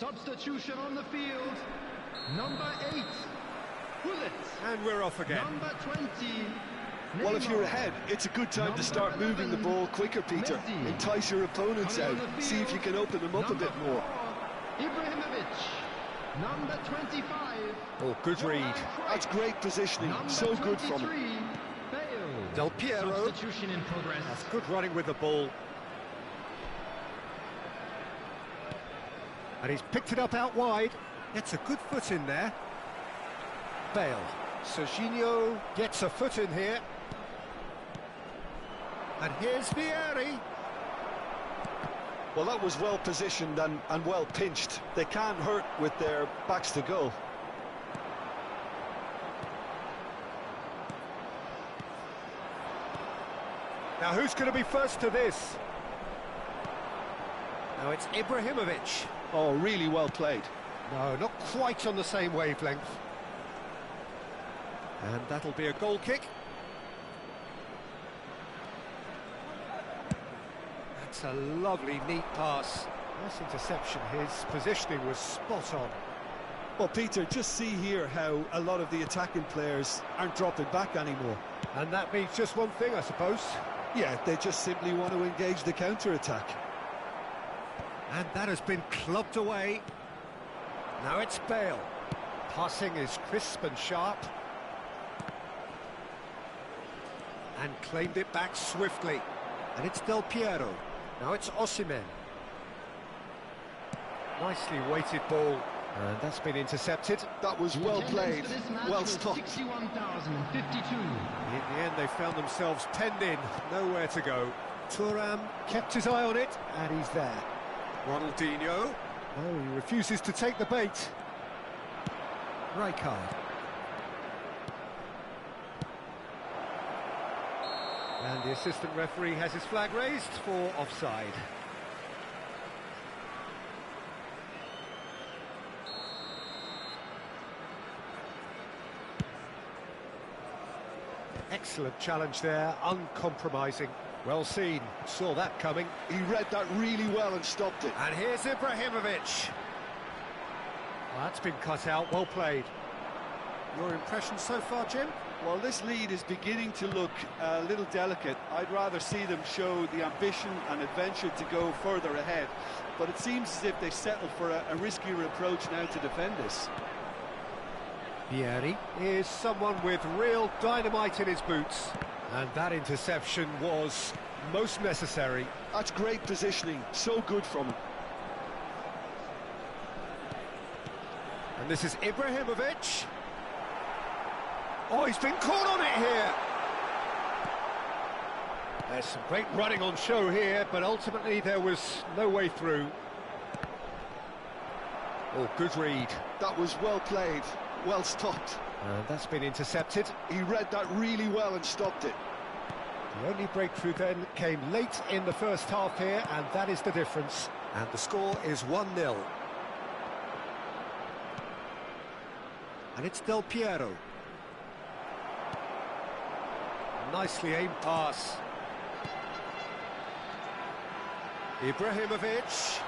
C: Substitution on the field. Number 8, Gullit.
A: And we're off again.
C: Number 20.
B: Well, if you're ahead, it's a good time to start moving the ball quicker, Peter. Entice your opponents out. See if you can open them up a bit more.
C: Ibrahimovic. Number 25.
A: Oh, good read.
B: That's great positioning. So good from him.
A: Del Piero.
C: Substitution in progress.
A: That's good running with the ball. And he's picked it up out wide. It's a good foot in there. Bale. Serginho gets a foot in here. And here's Vieri.
B: Well, that was well positioned and well pinched. They can't hurt with their backs to goal.
A: Now who's going to be first to this? Now it's Ibrahimovic.
B: Oh, really well played.
A: No, not quite on the same wavelength. And that'll be a goal kick. That's a lovely, neat pass. Nice interception. His positioning was spot on.
B: Well, Peter, just see here how a lot of the attacking players aren't dropping back anymore.
A: And that means just one thing, I suppose.
B: Yeah, they just simply want to engage the counter-attack.
A: And that has been clubbed away. Now it's Bale. Passing is crisp and sharp. And claimed it back swiftly. And it's Del Piero. Now it's Osimhen. Nicely weighted ball. And that's been intercepted.
B: That was well played, well stopped.
C: 61,052.
A: In the end, they found themselves penned in. Nowhere to go. Thuram kept his eye on it, and he's there. Ronaldinho. Oh, he refuses to take the bait. Rijkaard. And the assistant referee has his flag raised for offside. Excellent challenge there, uncompromising. Well seen, saw that coming.
B: He read that really well and stopped it.
A: And here's Ibrahimovic. Well, that's been cut out, well played. Your impression so far, Jim?
B: Well, this lead is beginning to look a little delicate. I'd rather see them show the ambition and adventure to go further ahead. But it seems as if they settled for a riskier approach now to defend this.
A: Vieri is someone with real dynamite in his boots. And that interception was most necessary.
B: That's great positioning, so good from him.
A: And this is Ibrahimovic. Oh, he's been caught on it here. There's some great running on show here, but ultimately there was no way through. Oh, good read.
B: That was well played, well stopped.
A: And that's been intercepted.
B: He read that really well and stopped it.
A: The only breakthrough then came late in the first half here, and that is the difference. And the score is 1-0. And it's Del Piero. Nicely aimed pass. Ibrahimovic.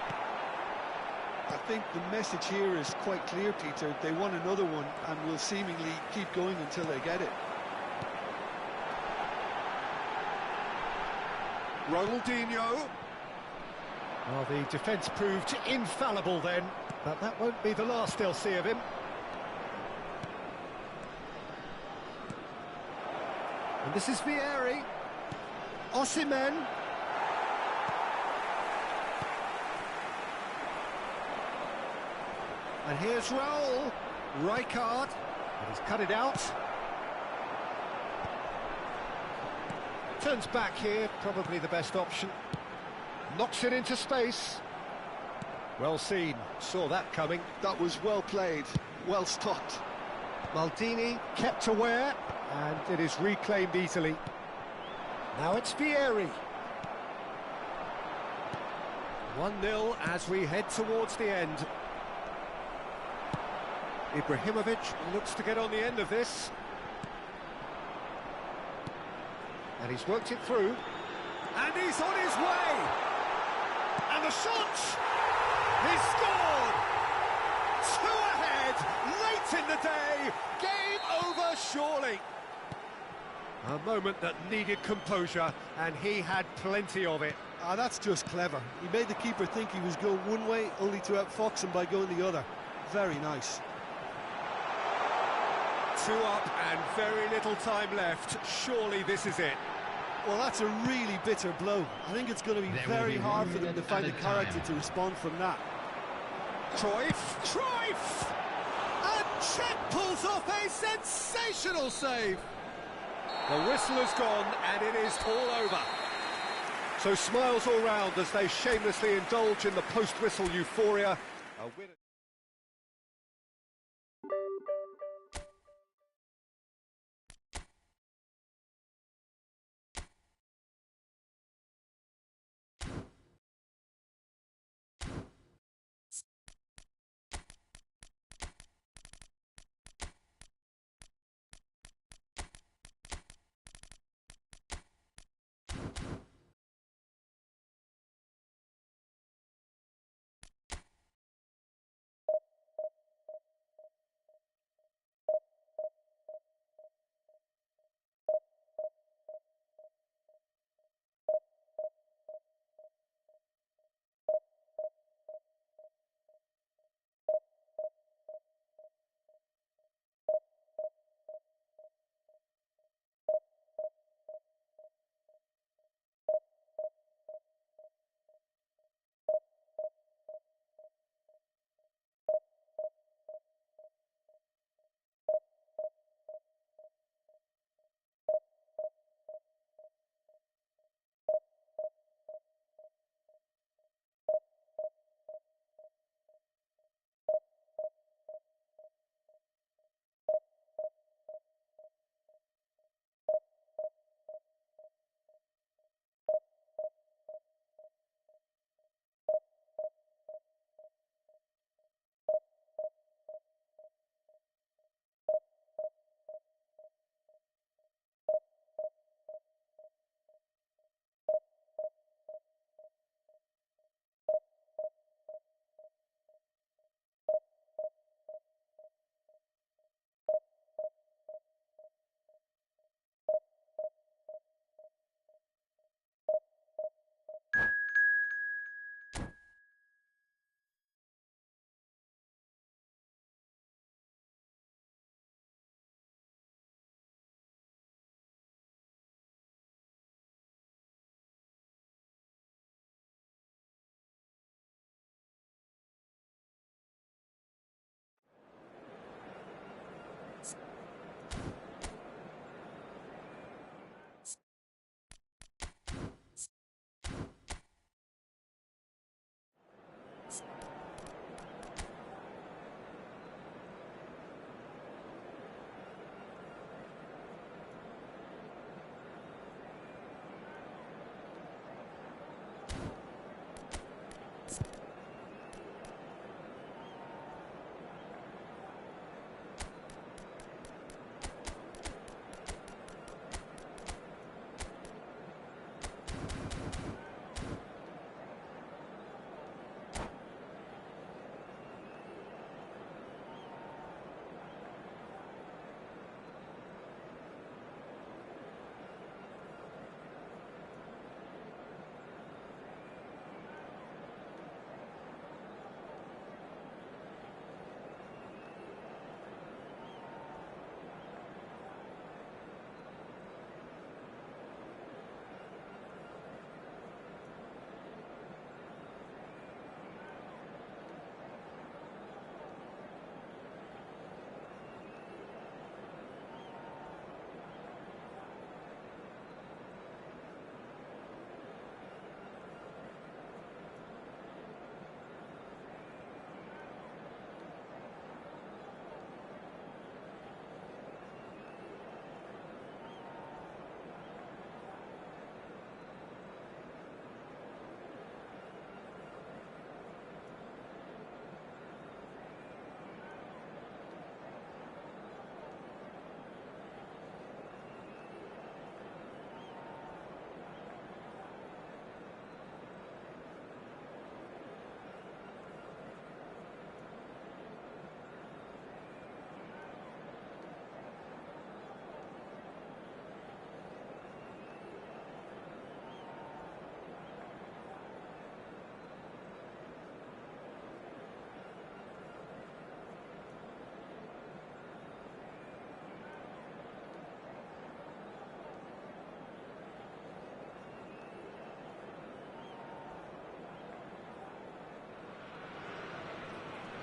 B: I think the message here is quite clear, Peter. They want another one and will seemingly keep going until they get it.
A: Ronaldinho. Well, the defence proved infallible then, but that won't be the last they'll see of him. And this is Vieri. Osimhen. And here's Raul. Rijkaard. And he's cut it out. Turns back here, probably the best option. Knocks it into space. Well seen, saw that coming.
B: That was well played, well stopped.
A: Maldini kept aware, and it is reclaimed easily. Now it's Vieri. 1-0 as we head towards the end. Ibrahimovic looks to get on the end of this. And he's worked it through. And he's on his way! And the shot! He's scored! 2 ahead, late in the day, game over surely. A moment that needed composure, and he had plenty of it.
B: Ah, that's just clever. He made the keeper think he was going one way, only to outfox him by going the other. Very nice.
A: 2 up and very little time left. Surely this is it.
B: Well, that's a really bitter blow. I think it's going to be very hard for them to find the character to respond from that.
A: Cruyff! And Cech pulls off a sensational save. The whistle has gone and it is all over. So smiles all round as they shamelessly indulge in the post-whistle euphoria. A winner.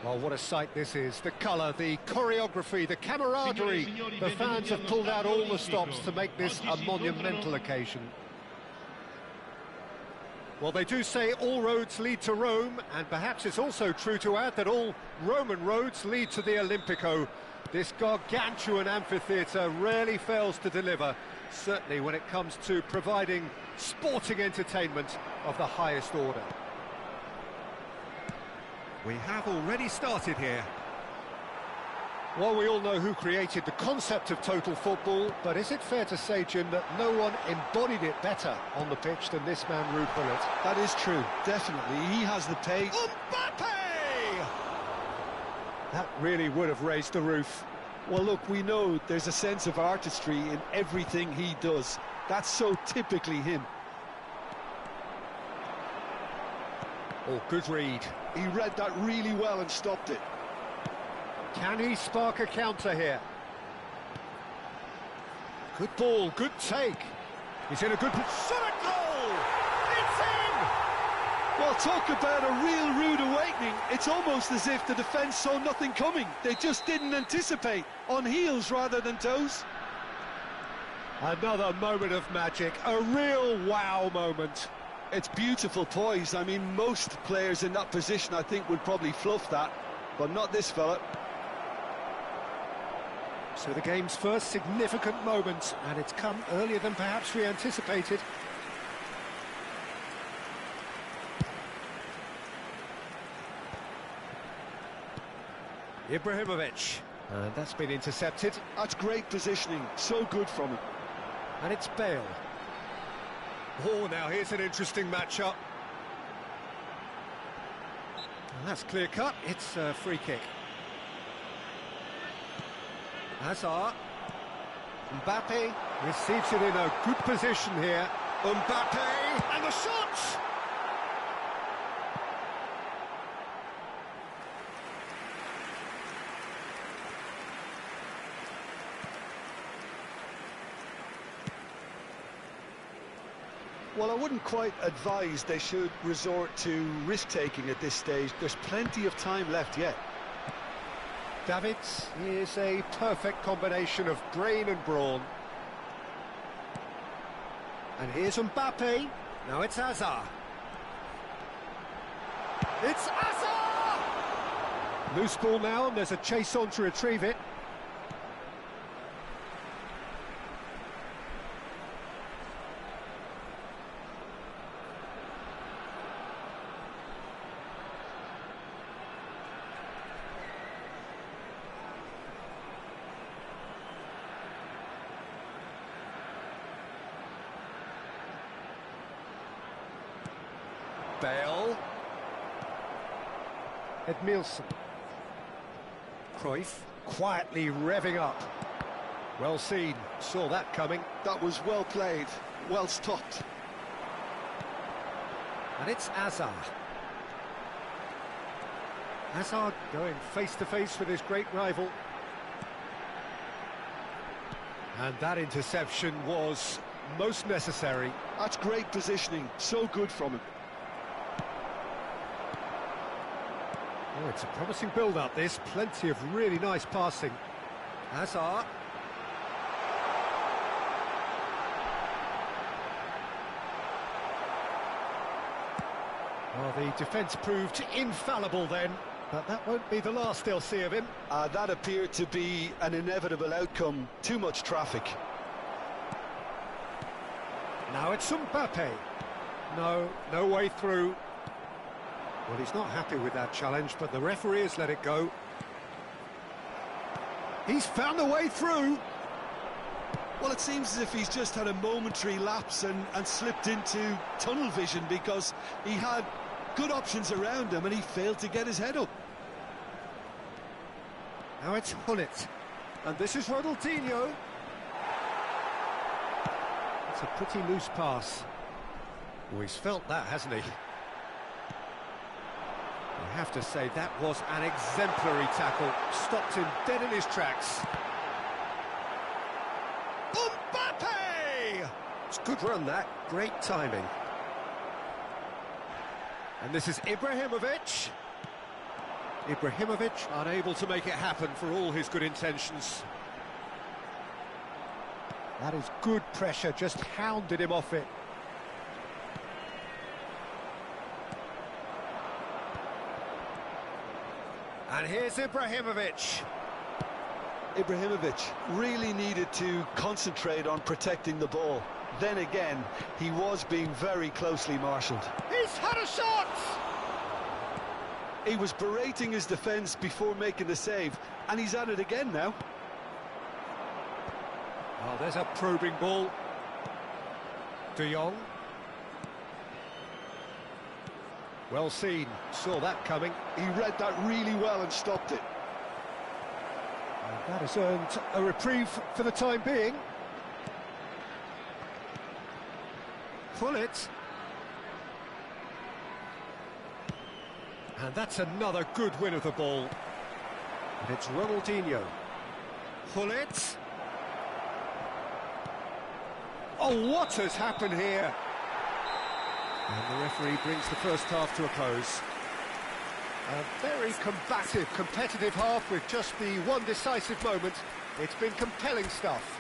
A: Well, what a sight this is. The colour, the choreography, the camaraderie. The fans have pulled out all the stops to make this a monumental occasion. Well, they do say all roads lead to Rome, and perhaps it's also true to add that all Roman roads lead to the Olimpico. This gargantuan amphitheatre rarely fails to deliver, certainly when it comes to providing sporting entertainment of the highest order. We have already started here. Well, we all know who created the concept of total football, but is it fair to say, Jim, that no one embodied it better on the pitch than this man, Ruud Gullit?
B: That is true, definitely. He has the pace.
A: Mbappe! That really would have raised the roof.
B: Well, look, we know there's a sense of artistry in everything he does. That's so typically him.
A: Oh, good read.
B: He read that really well and stopped it.
A: Can he spark a counter here? Good ball, good take. He's in a good position. Goal! It's in!
B: Well, talk about a real rude awakening. It's almost as if the defence saw nothing coming. They just didn't anticipate, on heels rather than toes.
A: Another moment of magic, a real wow moment.
B: It's beautiful poise. I mean, most players in that position, I think, would probably fluff that, but not this fella.
A: So the game's first significant moment, and it's come earlier than perhaps we anticipated. Ibrahimovic, and that's been intercepted.
B: That's great positioning, so good from him.
A: And it's Bale. Oh, now here's an interesting matchup. And that's clear cut, it's a free kick. Hazard. Mbappe receives it in a good position here. Mbappe, and the shot!
B: Well, I wouldn't quite advise they should resort to risk-taking at this stage. There's plenty of time left yet.
A: Davids is a perfect combination of brain and brawn. And here's Mbappe. Now it's Hazard. It's Hazard! Loose ball now, and there's a chase on to retrieve it. Bale. Edmilson. Cruyff quietly revving up. Well seen, saw that coming.
B: That was well played, well stopped.
A: And it's Hazard. Hazard going face to face with his great rival. And that interception was most necessary.
B: That's great positioning, so good from him.
A: Oh, it's a promising build-up, this. Plenty of really nice passing. Hazard. Well, the defence proved infallible then, but that won't be the last they'll see of him.
B: That appeared to be an inevitable outcome. Too much traffic.
A: Now it's Mbappe. No way through. Well, he's not happy with that challenge, but the referee has let it go. He's found a way through.
B: Well, it seems as if he's just had a momentary lapse and slipped into tunnel vision, because he had good options around him and he failed to get his head up.
A: Now it's Gullit. And this is Ronaldinho. It's a pretty loose pass. Oh, he's felt that, hasn't he? I have to say, that was an exemplary tackle. Stopped him dead in his tracks. Mbappe! It's a good run, that. Great timing. And this is Ibrahimovic. Ibrahimovic unable to make it happen for all his good intentions. That is good pressure, just hounded him off it. And here's Ibrahimovic.
B: Ibrahimovic really needed to concentrate on protecting the ball. Then again, he was being very closely marshalled.
A: He's had a shot!
B: He was berating his defence before making the save, and he's at it again now.
A: Oh, there's a probing ball. De Jong. Well seen, saw that coming.
B: He read that really well and stopped it.
A: And that has earned a reprieve for the time being. Pull it. And that's another good win of the ball. And it's Ronaldinho. Pull it. Oh, what has happened here? And the referee brings the first half to a close. A very combative, competitive half with just the one decisive moment. It's been compelling stuff.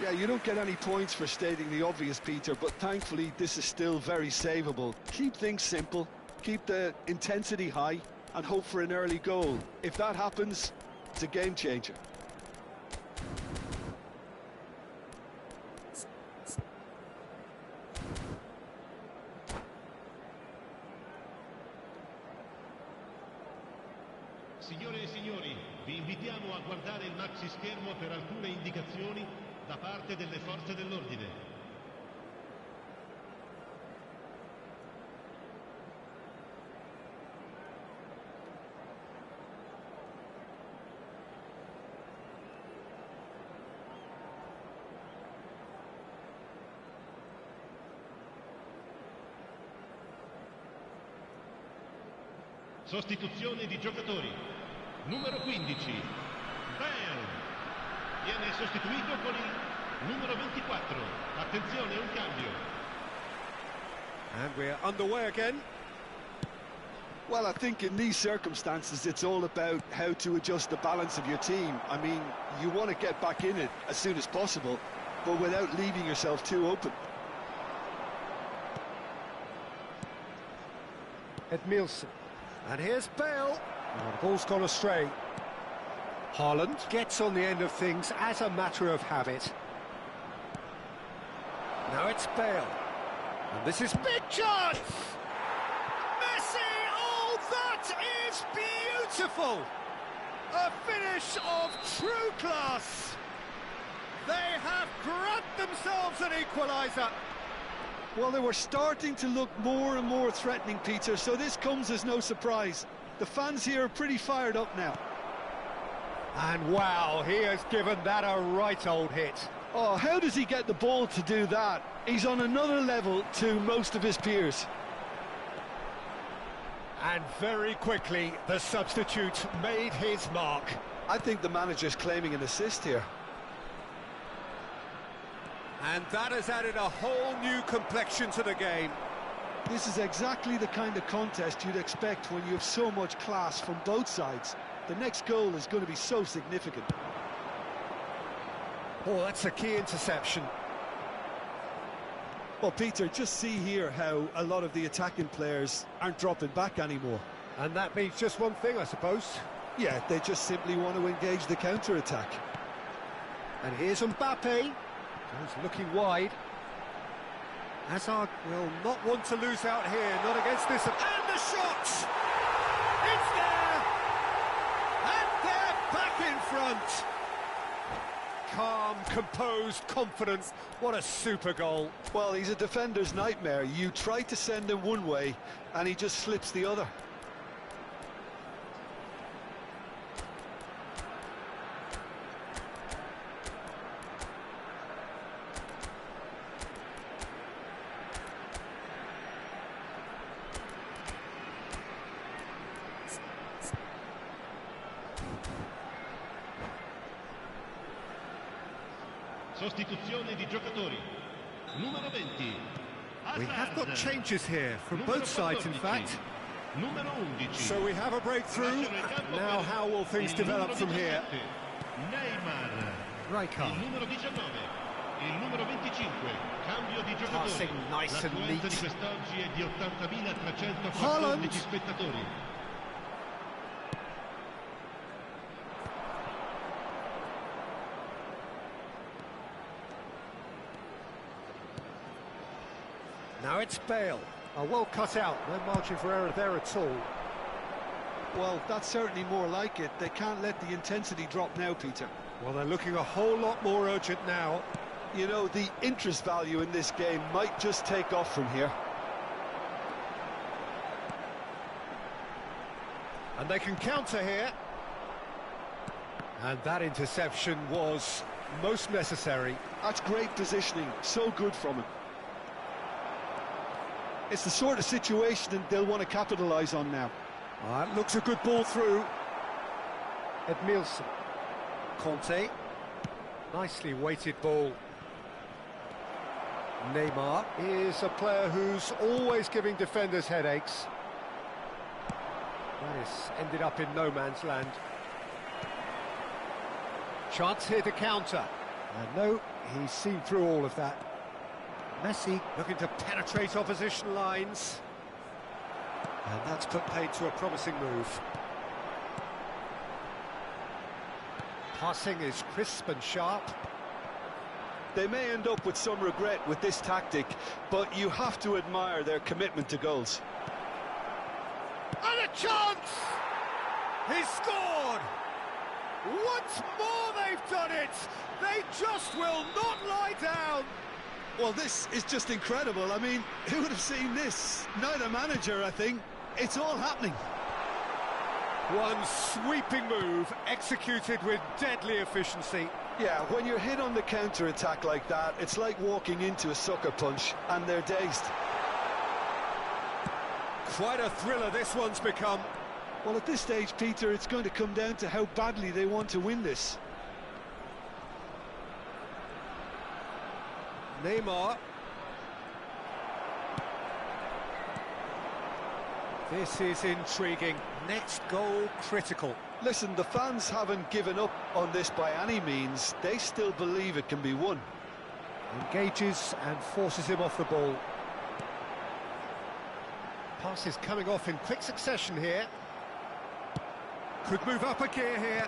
B: Yeah, you don't get any points for stating the obvious, Peter, but thankfully this is still very savable. Keep things simple, keep the intensity high, and hope for an early goal. If that happens, it's a game changer.
D: Signore e signori, vi invitiamo a guardare il maxi schermo per alcune indicazioni da parte delle forze dell'ordine. Sostituzione di giocatori. Numero 15, Bale, viene sostituito con il numero 24. Attenzione, un cambio.
A: And we're underway again.
B: Well, I think in these circumstances it's all about how to adjust the balance of your team. I mean, you want to get back in it as soon as possible, but without leaving yourself too open.
A: Edmilson. And here's Bale. Oh, the ball's gone astray. Haaland gets on the end of things as a matter of habit. Now it's Bale. And this is big chance! Messi! Oh, that is beautiful! A finish of true class! They have grabbed themselves an equaliser.
B: Well, they were starting to look more and more threatening, Peter, so this comes as no surprise. The fans here are pretty fired up now.
A: And wow, he has given that a right old hit.
B: Oh, how does he get the ball to do that? He's on another level to most of his peers.
A: And very quickly, the substitute made his mark.
B: I think the manager's claiming an assist here.
A: And that has added a whole new complexion to the game.
B: This is exactly the kind of contest you'd expect when you have so much class from both sides. The next goal is going to be so significant.
A: Oh, that's a key interception.
B: Well, Peter, just see here how a lot of the attacking players aren't dropping back anymore.
A: And that means just one thing, I suppose.
B: Yeah, they just simply want to engage the counter-attack.
A: And here's Mbappe. He's looking wide. Hazard will not want to lose out here, not against this. And the shot! It's there! And they're back in front! Calm, composed, confidence. What a super goal.
B: Well, he's a defender's nightmare. You try to send him one way, and he just slips the other.
D: Sostituzione di giocatori. Numero 20.
A: We have got changes here from both sides, in fact.
D: numero 11.
A: So we have a breakthrough. Now how will things develop from here?
D: Neymar.
A: Rijkaard.
D: Il numero 19. Il numero 25. Cambio di giocatore.
A: Passing nice and
D: L'affluenza
A: neat.
D: di quest'oggi è di 80.314
A: Haaland.
D: spettatori.
A: Now it's Bale. Well cut out, no margin for error there at all.
B: Well, that's certainly more like it. They can't let the intensity drop now, Peter.
A: Well, they're looking a whole lot more urgent now.
B: You know, the interest value in this game might just take off from here.
A: And they can counter here. And that interception was most necessary.
B: That's great positioning, so good from him. It's the sort of situation that they'll want to capitalise on now.
A: It looks a good ball through. Edmilson. Conte. Nicely weighted ball. Neymar is a player who's always giving defenders headaches. That has ended up in no man's land. Chance here to counter. And no, he's seen through all of that. Messi looking to penetrate opposition lines. And that's put paid to a promising move. Passing is crisp and sharp.
B: They may end up with some regret with this tactic, but you have to admire their commitment to goals.
A: And a chance! He's scored! Once more they've done it! They just will not lie down!
B: Well, this is just incredible. I mean, who would have seen this? Neither manager, I think. It's all happening.
A: One sweeping move, executed with deadly efficiency.
B: Yeah, when you're hit on the counter-attack like that, it's like walking into a sucker punch, and they're dazed.
A: Quite a thriller this one's become.
B: Well, at this stage, Peter, it's going to come down to how badly they want to win this.
A: Neymar. This is intriguing. Next goal critical.
B: Listen, the fans haven't given up on this by any means. They still believe it can be won.
A: Engages and forces him off the ball. Pass is coming off in quick succession here. Could move up a gear here.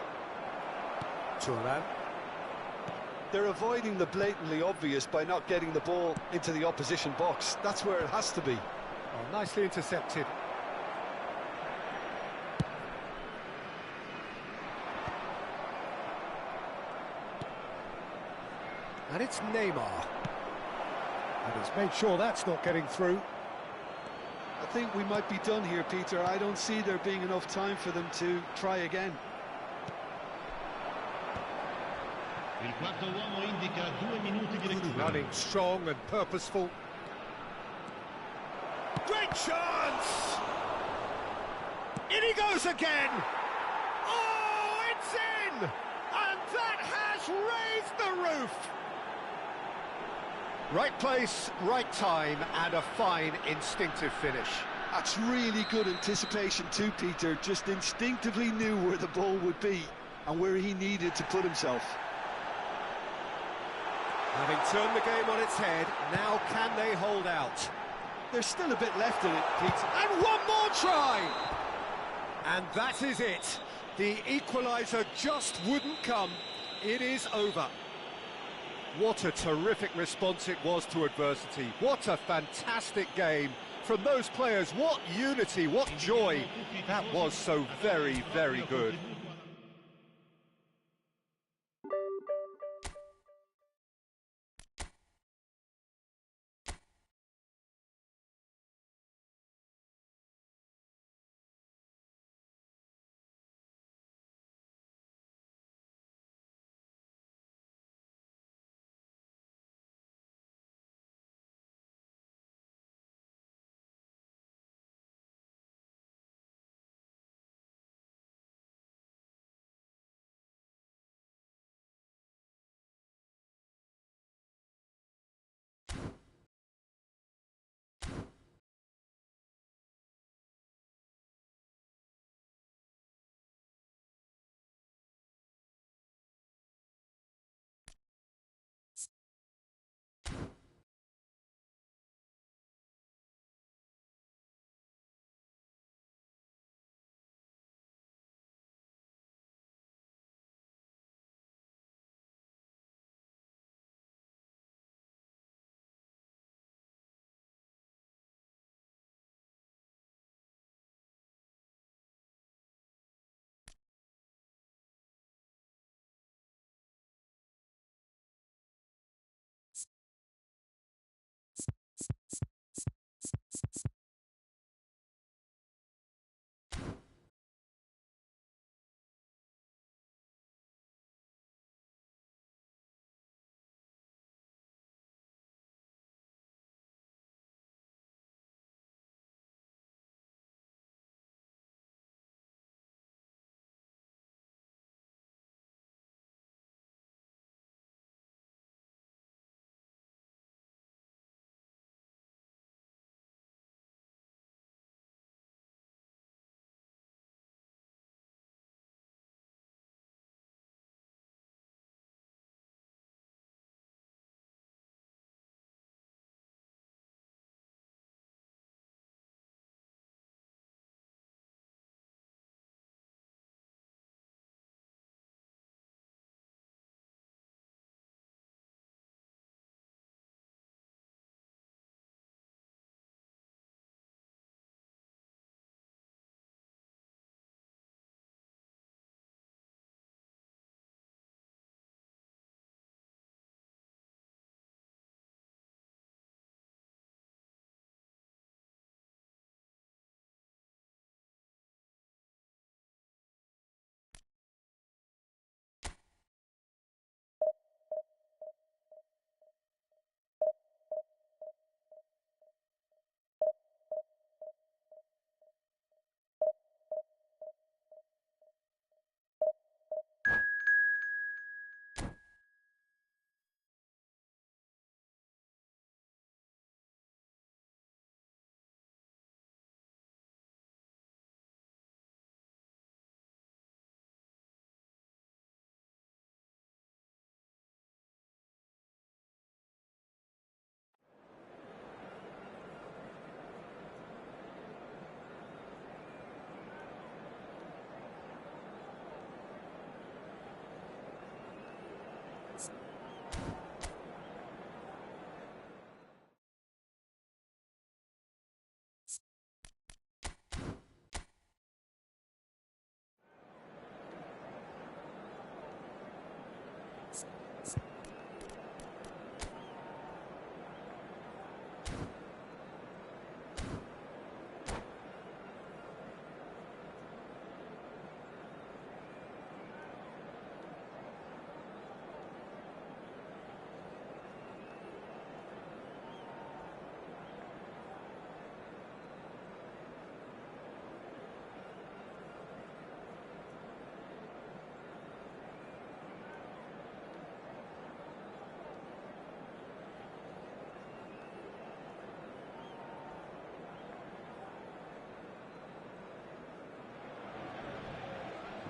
A: Thuram.
B: They're avoiding the blatantly obvious by not getting the ball into the opposition box. That's where it has to be.
A: Oh, nicely intercepted. And it's Neymar. And he's made sure that's not getting through.
B: I think we might be done here, Peter. I don't see there being enough time for them to try again.
D: Il quarto uomo indica 2 minuti di recupero.
A: Running strong and purposeful. Great chance! In he goes again! Oh, it's in! And that has raised the roof! Right place, right time, and a fine instinctive finish.
B: That's really good anticipation too, Peter. Just instinctively knew where the ball would be and where he needed to put himself.
A: Having turned the game on its head, now can they hold out?
B: There's still a bit left in it, Peter.
A: And one more try! And that is it. The equaliser just wouldn't come. It is over. What a terrific response it was to adversity. What a fantastic game from those players. What unity, what joy. That was so very, very good.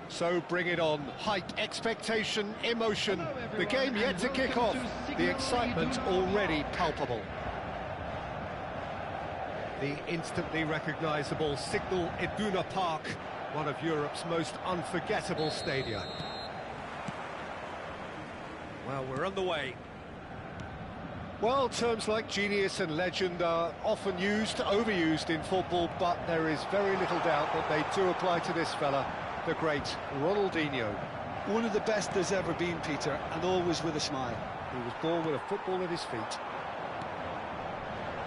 A: So bring it on. Hype, expectation, emotion. The game yet to kick off. The excitement already palpable. The instantly recognisable Signal Iduna Park, one of Europe's most unforgettable stadia. Well, we're on the way. Well, terms like genius and legend are often overused in football, but there is very little doubt that they do apply to this fella, the great Ronaldinho.
B: One of the best there's ever been, Peter, and always with a smile.
A: He was born with a football at his feet.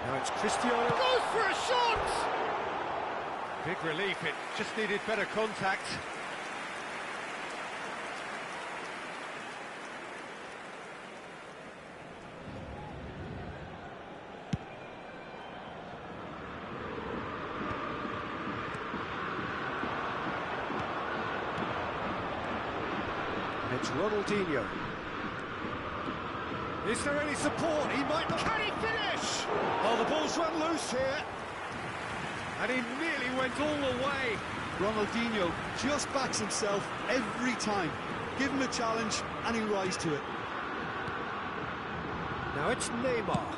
A: Now it's Cristiano. Goes for a shot! Big relief, it just needed better contact. It's Ronaldinho. Is there any support? He might not. Can he finish? Oh, the ball's run loose here. And he nearly went all the way.
B: Ronaldinho just backs himself every time. Give him a challenge and he'll rise to it.
A: Now it's Neymar.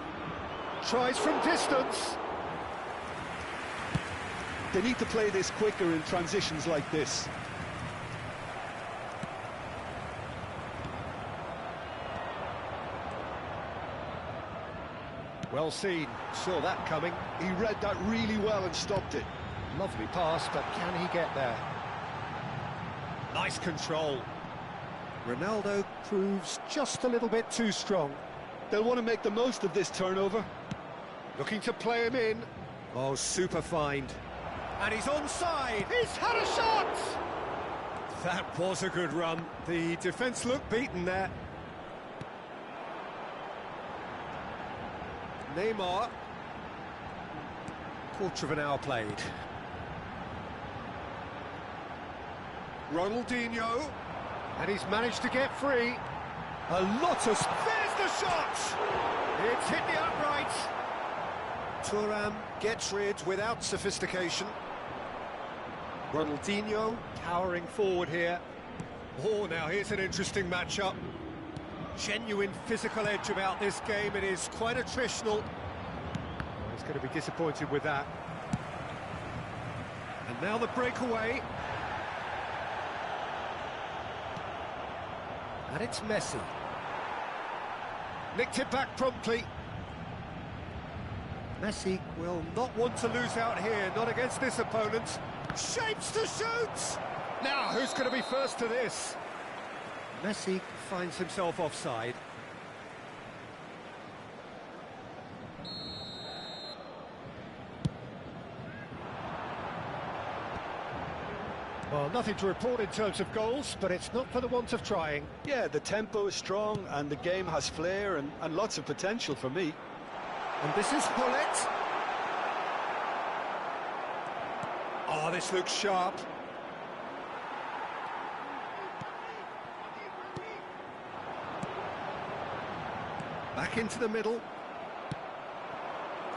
A: Tries from distance.
B: They need to play this quicker in transitions like this.
A: Well seen, saw that coming.
B: He read that really well and stopped it.
A: Lovely pass, but can he get there? Nice control. Ronaldo proves just a little bit too strong.
B: They'll want to make the most of this turnover.
A: Looking to play him in. Oh, super find. And he's onside. He's had a shot! That was a good run. The defence looked beaten there. Neymar. Quarter of an hour played. Ronaldinho. And he's managed to get free. A lot of... There's the shot! It's hit the upright. Thuram gets rid without sophistication. Ronaldinho powering forward here. Oh, now here's an interesting matchup. Genuine physical edge about this game. It is quite attritional. Oh, he's going to be disappointed with that. And now the breakaway. And it's Messi. Nicked it back promptly. Messi will not want to lose out here, not against this opponent. Shapes to shoot! Now, who's going to be first to this? Messi finds himself offside. Well, nothing to report in terms of goals, but it's not for the want of trying.
B: Yeah, the tempo is strong and the game has flair and lots of potential for me.
A: And this is Hullet. Oh, this looks sharp. Back into the middle.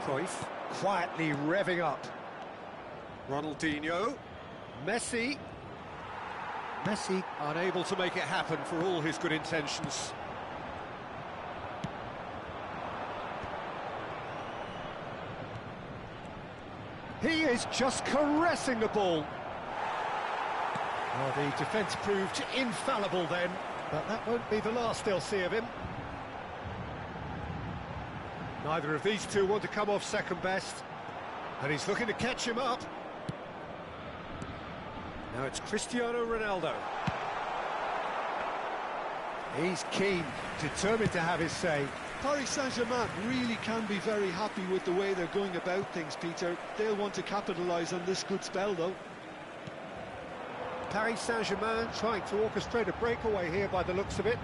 A: Cruyff quietly revving up. Ronaldinho. Messi. Messi unable to make it happen for all his good intentions. He is just caressing the ball. Well, the defence proved infallible then, but that won't be the last they'll see of him. Neither of these two want to come off second best, and he's looking to catch him up. Now it's Cristiano Ronaldo. He's keen, determined to have his say.
B: Paris Saint-Germain really can be very happy with the way they're going about things, Peter. They'll want to capitalise on this good spell, though.
A: Paris Saint-Germain trying to orchestrate a breakaway here by the looks of it.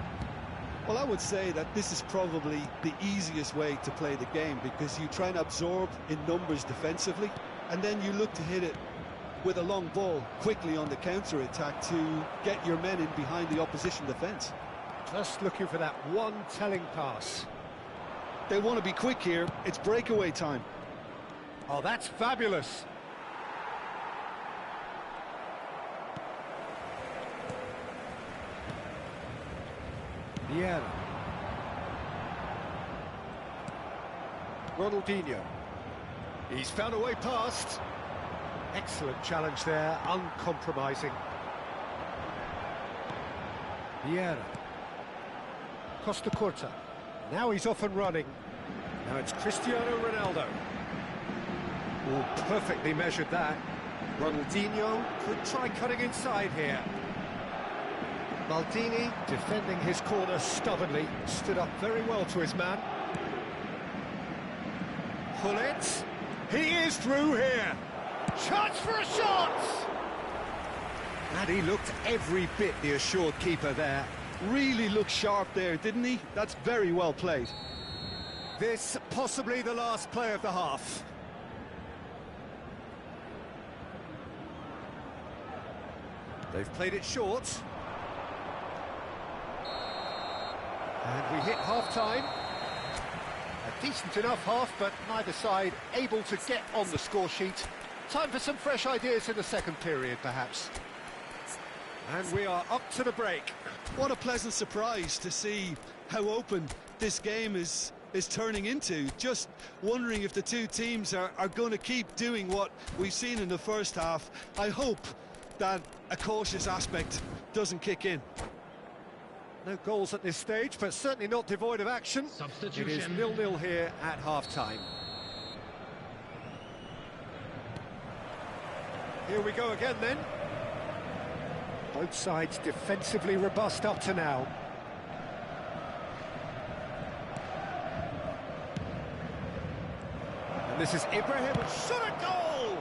B: Well, I would say that this is probably the easiest way to play the game, because you try and absorb in numbers defensively, and then you look to hit it with a long ball quickly on the counter-attack to get your men in behind the opposition defence.
A: Just looking for that one telling pass.
B: They want to be quick here. It's breakaway time.
A: Oh, that's fabulous. Vieira. Ronaldinho. He's found a way past. Excellent challenge there, uncompromising. Vieira. Costa Curta. Now he's off and running. Now it's Cristiano Ronaldo. Oh, perfectly measured that. Ronaldinho could try cutting inside here. Maldini, defending his corner stubbornly, stood up very well to his man. Gullit, he is through here. Chance for a shot! And he looked every bit the assured keeper there.
B: Really looked sharp there, didn't he? That's very well played.
A: This possibly the last play of the half. They've played it short. And we hit half-time. A decent enough half, but neither side able to get on the score sheet. Time for some fresh ideas in the second period, perhaps. And we are up to the break.
B: What a pleasant surprise to see how open this game is turning into. Just wondering if the two teams are going to keep doing what we've seen in the first half. I hope that a cautious aspect doesn't kick in.
A: No goals at this stage, but certainly not devoid of action.
C: Substitution.
A: It is 0-0 here at half-time. Here we go again then. Both sides defensively robust up to now. And this is Ibrahim, shot a goal!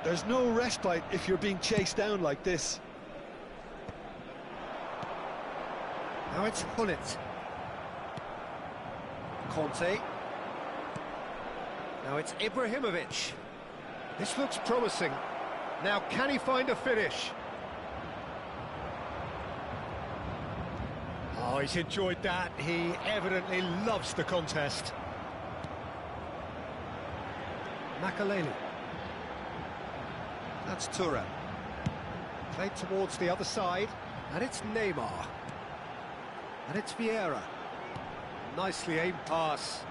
B: There's no respite if you're being chased down like this.
A: Now it's Gullit. Conte. Now it's Ibrahimovic. This looks promising. Now, can he find a finish? Oh, he's enjoyed that. He evidently loves the contest. Makelele. That's Thuram. Played towards the other side. And it's Neymar. And it's Vieira. Nicely aimed pass.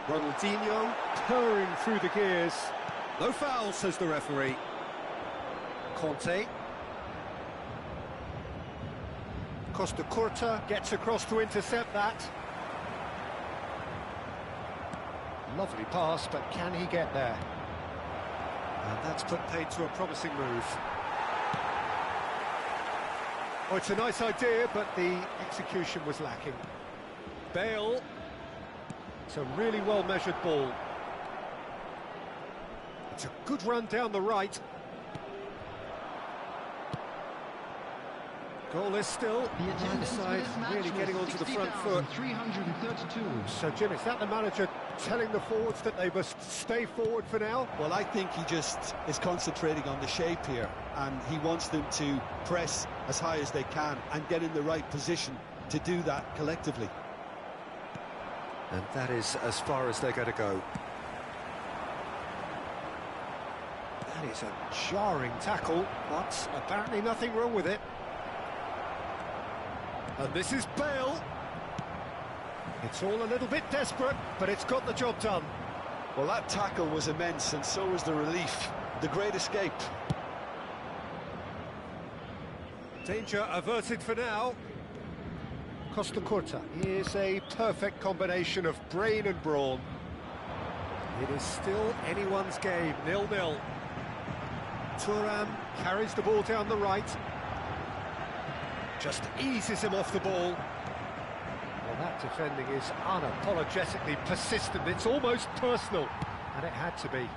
A: Ronaldinho purring through the gears. No foul, says the referee. Conte. Costa Curta gets across to intercept that. Lovely pass, but can he get there? And that's put paid to a promising move. Oh, it's a nice idea, but the execution was lacking. Bale. It's a really well-measured ball. It's a good run down the right. Goal is still
C: The attendance for
A: side
C: this match
A: really
C: was
A: getting onto the front foot.
C: 60,332.
A: So, Jim, is that the manager telling the forwards that they must stay forward for now?
B: Well, I think he just is concentrating on the shape here, and he wants them to press as high as they can and get in the right position to do that collectively.
A: And that is as far as they're going to go. That is a jarring tackle, but apparently nothing wrong with it. And this is Bale. It's all a little bit desperate, but it's got the job done.
B: Well, that tackle was immense, and so was the relief. The great escape.
A: Danger averted for now. Costa Curta is a perfect combination of brain and brawn. It is still anyone's game, 0-0. Thuram carries the ball down the right. Just eases him off the ball. Well, that defending is unapologetically persistent. It's almost personal, and it had to be.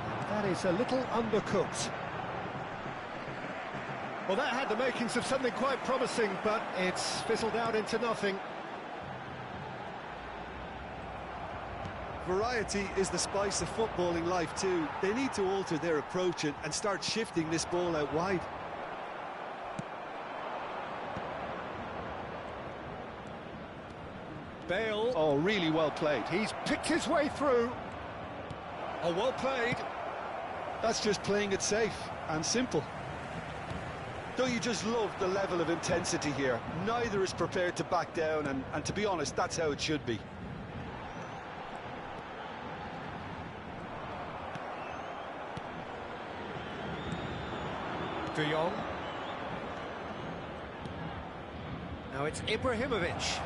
A: And that is a little undercooked. Well, that had the makings of something quite promising, but it's fizzled out into nothing.
B: Variety is the spice of footballing life too. They need to alter their approach and start shifting this ball out wide.
A: Bale.
B: Oh, really well played.
A: He's picked his way through. Oh, well played.
B: That's just playing it safe and simple. Don't you just love the level of intensity here? Neither is prepared to back down, and to be honest, that's how it should be.
A: De Jong. Now it's Ibrahimovic.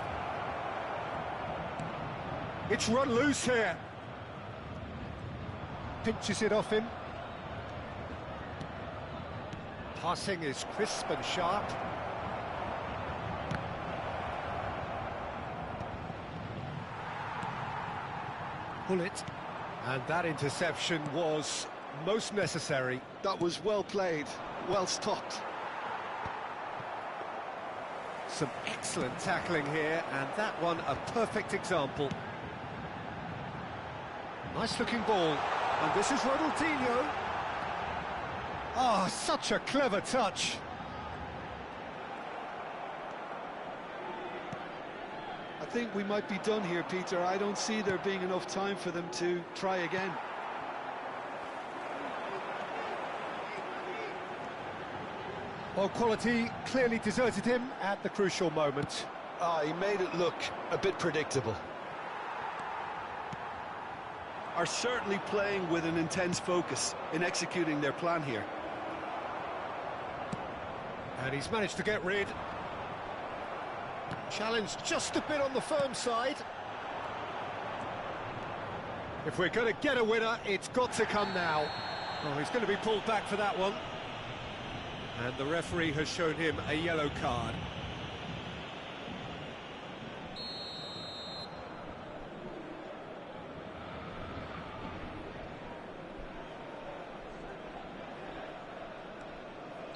A: It's run loose here. Pinches it off him. Passing is crisp and sharp. Gullit. And that interception was most necessary.
B: That was well played, well stopped.
A: Some excellent tackling here, and that one a perfect example. Nice looking ball. And this is Ronaldinho. Ah, such a clever touch.
B: I think we might be done here, Peter. I don't see there being enough time for them to try again.
A: Well, quality clearly deserted him at the crucial moment.
B: He made it look a bit predictable. Are certainly playing with an intense focus in executing their plan here.
A: And he's managed to get rid. Challenged just a bit on the firm side. If we're going to get a winner, it's got to come now. Oh, he's going to be pulled back for that one. And the referee has shown him a yellow card.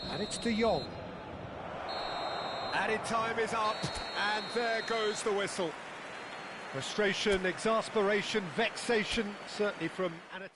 A: And it's De Jong. Added time is up, and there goes the whistle. Frustration, exasperation, vexation, certainly from an attack.